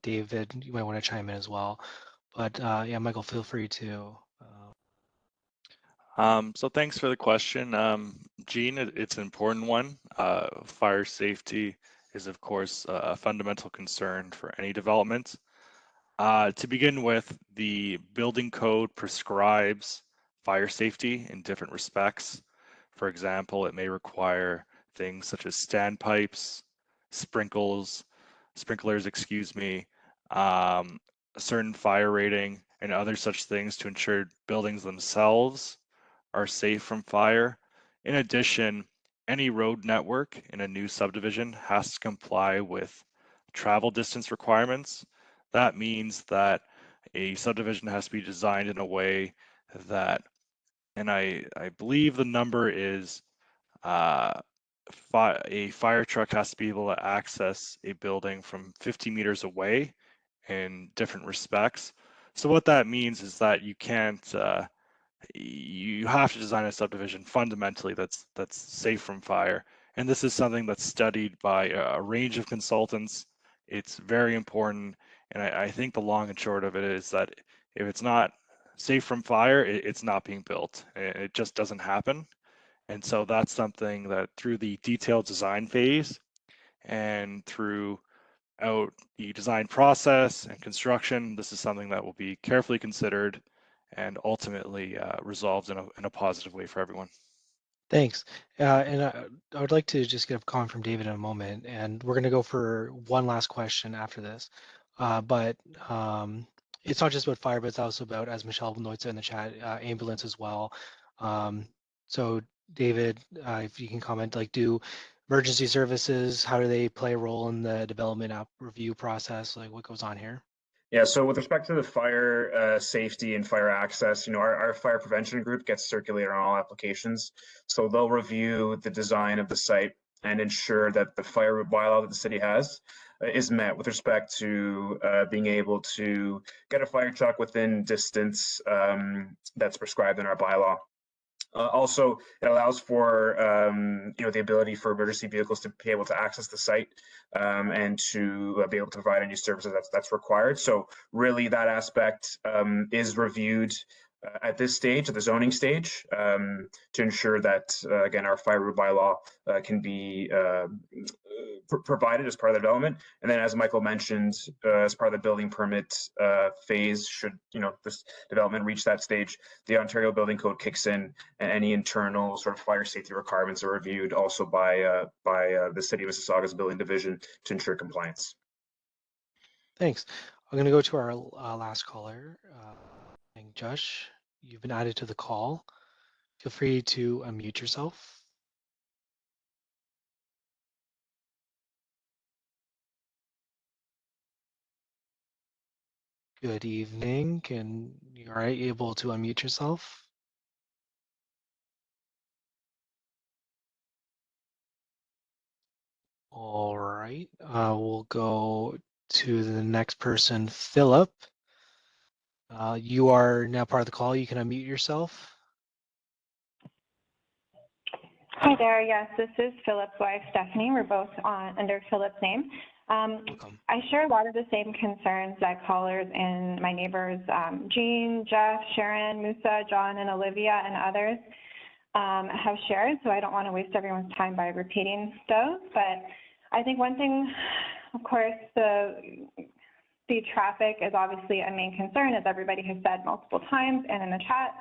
[SPEAKER 1] David, you might want to chime in as well. But yeah, Michael, feel free to.
[SPEAKER 5] So thanks for the question. Jean, it's an important one. Fire safety is, of course, a fundamental concern for any development. To begin with, the building code prescribes fire safety in different respects. For example, it may require things such as standpipes, sprinklers, a certain fire rating, and other such things to ensure buildings themselves are safe from fire. In addition, any road network in a new subdivision has to comply with travel distance requirements. That means that a subdivision has to be designed in a way that, and I believe the number is a fire truck has to be able to access a building from 50 meters away in different respects. So what that means is that you can't, you have to design a subdivision fundamentally that's safe from fire. And this is something that's studied by a range of consultants. It's very important. And I think the long and short of it is that if it's not safe from fire, it's not being built. It just doesn't happen. And so that's something that through the detailed design phase and throughout the design process and construction, this is something that will be carefully considered and ultimately resolved in a positive way for everyone.
[SPEAKER 1] Thanks. And I would like to just get a comment from David in a moment, and we're going to go for one last question after this. But it's not just about fire, but it's also about, as Michelle notes in the chat, ambulance as well. So David, if you can comment, like, do emergency services, how do they play a role in the development review process? Like, what goes on here?
[SPEAKER 3] Yeah, so with respect to the fire safety and fire access, our fire prevention group gets circulated on all applications. So they'll review the design of the site and ensure that the fire bylaw that the city has is met with respect to being able to get a fire truck within distance that's prescribed in our bylaw. Also, it allows for the ability for emergency vehicles to be able to access the site and to be able to provide any services that's required. So really, that aspect is reviewed at this stage, at the zoning stage, to ensure that again our fire route bylaw can be provided as part of the development. And then, as Michael mentioned, as part of the building permit phase, should this development reach that stage, the Ontario Building Code kicks in, and any internal sort of fire safety requirements are reviewed also by the City of Mississauga's building division to ensure compliance.
[SPEAKER 1] Thanks. I'm going to go to our last caller. Josh, you've been added to the call. Feel free to unmute yourself. Good evening. Can you are able to unmute yourself? All right. We'll go to the next person, Philip. You are now part of the call. You can unmute yourself.
[SPEAKER 16] Hi there. Yes, this is Philip's wife, Stephanie. We're both under Philip's name. I share a lot of the same concerns that callers and my neighbors, Jean, Jeff, Sharon, Musa, John, and Olivia, and others have shared. So I don't want to waste everyone's time by repeating those. But I think one thing, of course, the traffic is obviously a main concern, as everybody has said multiple times and in the chat.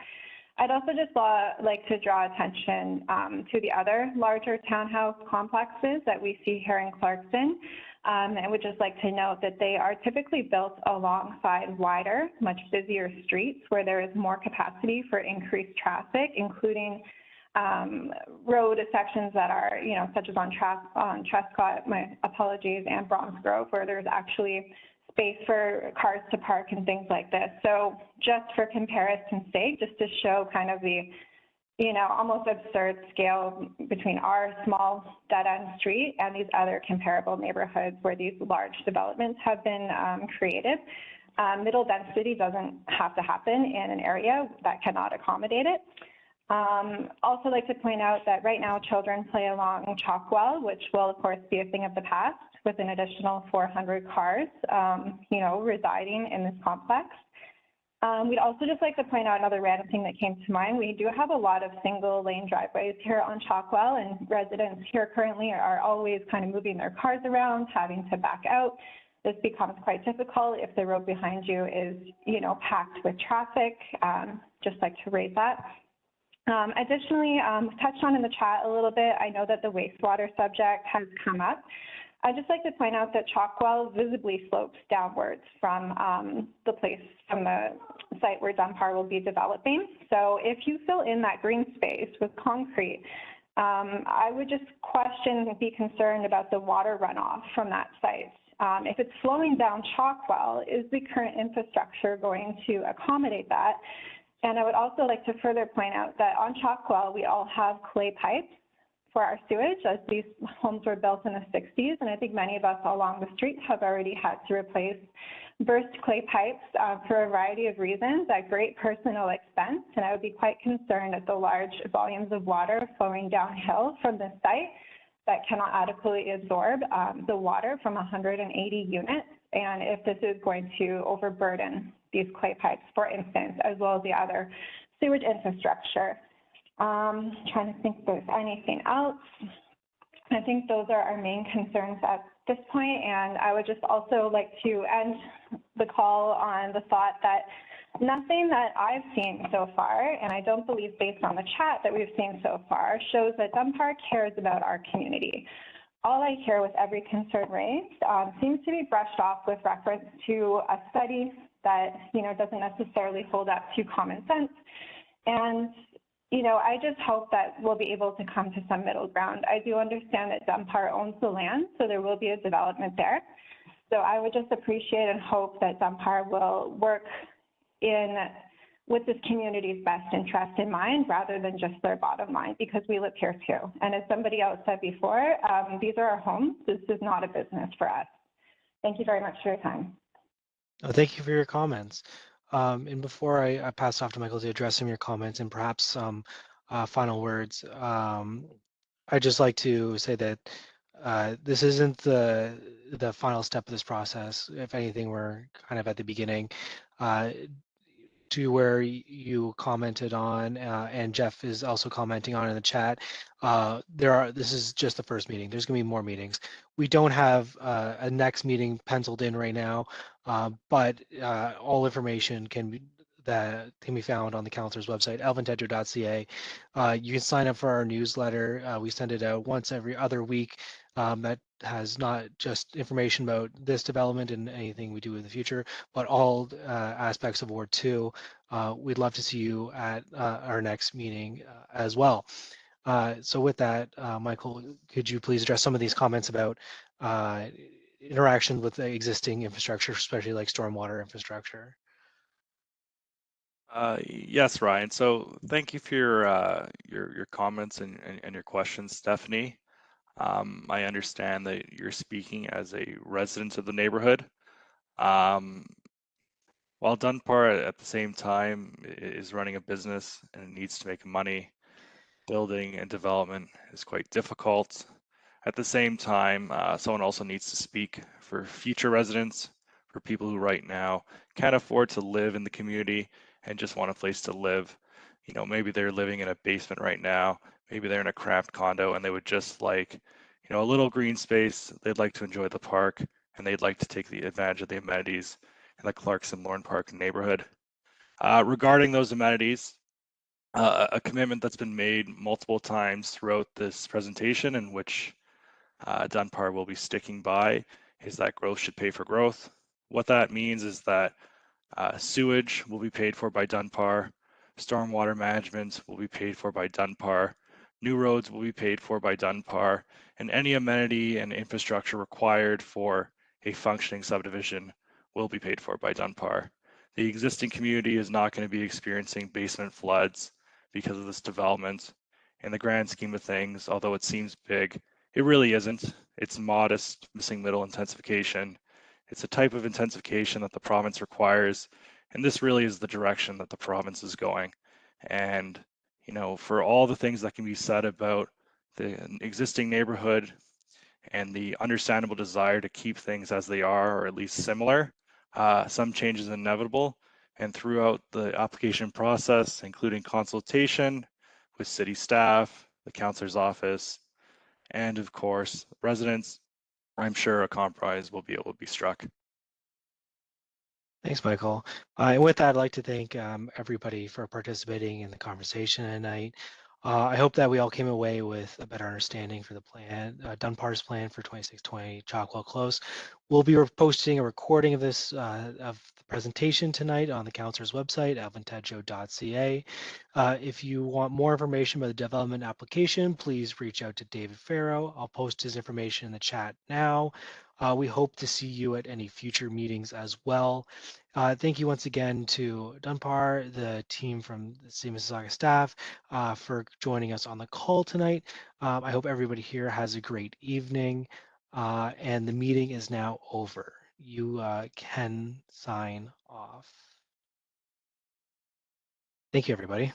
[SPEAKER 16] I'd also just like to draw attention to the other larger townhouse complexes that we see here in Clarkson. I would just like to note that they are typically built alongside wider, much busier streets where there is more capacity for increased traffic, including road sections that are, such as on Trescott, my apologies, and Bromsgrove, where there's actually space for cars to park and things like this. So just for comparison's sake, just to show kind of the, almost absurd scale between our small dead-end street and these other comparable neighborhoods where these large developments have been created. Middle density doesn't have to happen in an area that cannot accommodate it. Also like to point out that right now children play along Chalkwell, which will of course be a thing of the past, with an additional 400 cars, residing in this complex. We'd also just like to point out another random thing that came to mind. We do have a lot of single lane driveways here on Chalkwell, and residents here currently are always kind of moving their cars around, having to back out. This becomes quite difficult if the road behind you is, packed with traffic. Just like to raise that. Additionally, touched on in the chat a little bit, I know that the wastewater subject has come up. I'd just like to point out that Chalkwell visibly slopes downwards from the site where Dunbar will be developing. So if you fill in that green space with concrete, I would just question and be concerned about the water runoff from that site. If it's flowing down Chalkwell, is the current infrastructure going to accommodate that? And I would also like to further point out that on Chalkwell, we all have clay pipes for our sewage, as these homes were built in the 60s. And I think many of us along the street have already had to replace burst clay pipes for a variety of reasons at great personal expense. And I would be quite concerned at the large volumes of water flowing downhill from the site that cannot adequately absorb the water from 180 units. And if this is going to overburden these clay pipes, for instance, as well as the other sewage infrastructure. Trying to think if there's anything else. I think those are our main concerns at this point, and I would just also like to end the call on the thought that nothing that I've seen so far, and I don't believe based on the chat that we've seen so far, shows that Dunbar cares about our community. All I hear with every concern raised seems to be brushed off with reference to a study that doesn't necessarily hold up to common sense. And I just hope that we'll be able to come to some middle ground. I do understand that Dunbar owns the land, so there will be a development there. So I would just appreciate and hope that Dunbar will work with this community's best interest in mind, rather than just their bottom line, because we live here too. And as somebody else said before, these are our homes. This is not a business for us. Thank you very much for your time.
[SPEAKER 1] Thank you for your comments. And before I pass off to Michael to address some of your comments, and perhaps final words. I'd just like to say that this isn't the final step of this process. If anything, we're kind of at the beginning. To where you commented on, and Jeff is also commenting on in the chat. This is just the first meeting. There's going to be more meetings. We don't have a next meeting penciled in right now, but all information that can be found on the councilor's website, elvintedro.ca. You can sign up for our newsletter. We send it out once every other week. That has not just information about this development and anything we do in the future, but all aspects of Ward 2. We'd love to see you at our next meeting as well. So with that, Michael, could you please address some of these comments about interaction with the existing infrastructure, especially like stormwater infrastructure?
[SPEAKER 5] Yes, Ryan. So thank you for your comments and your questions, Stephanie. I understand that you're speaking as a resident of the neighborhood. While Dunbar at the same time is running a business and it needs to make money, building and development is quite difficult. At the same time, someone also needs to speak for future residents, for people who right now can't afford to live in the community and just want a place to live. You know, maybe they're living in a basement right now, maybe they're in a cramped condo and they would just like, you know, a little green space. They'd like to enjoy the park and they'd like to take the advantage of the amenities in the Clarkson Lorne Park neighborhood. Regarding those amenities, a commitment that's been made multiple times throughout this presentation, in which Dunbar will be sticking by, is that growth should pay for growth. What that means is that sewage will be paid for by Dunbar, stormwater management will be paid for by Dunbar, new roads will be paid for by Dunbar, and any amenity and infrastructure required for a functioning subdivision will be paid for by Dunbar. The existing community is not going to be experiencing basement floods because of this development. In the grand scheme of things, although it seems big, it really isn't. It's modest missing middle intensification. It's a type of intensification that the province requires, and this really is the direction that the province is going. And, you know, for all the things that can be said about the existing neighborhood and the understandable desire to keep things as they are, or at least similar, some change is inevitable. And throughout the application process, including consultation with city staff, the councillor's office, and of course, residents, I'm sure a compromise will be able to be struck.
[SPEAKER 1] Thanks, Michael. And with that, I'd like to thank everybody for participating in the conversation tonight. I hope that we all came away with a better understanding for the plan, Dunbar's plan for 2620 Chalkwell Close. We'll be posting a recording of this of the presentation tonight on the councilor's website, elvintedro.ca. If you want more information about the development application, please reach out to David Farrow. I'll post his information in the chat now. We hope to see you at any future meetings as well. Thank you once again to Dunbar, the team from the City of Mississauga staff, for joining us on the call tonight. I hope everybody here has a great evening, and the meeting is now over. You can sign off. Thank you, everybody.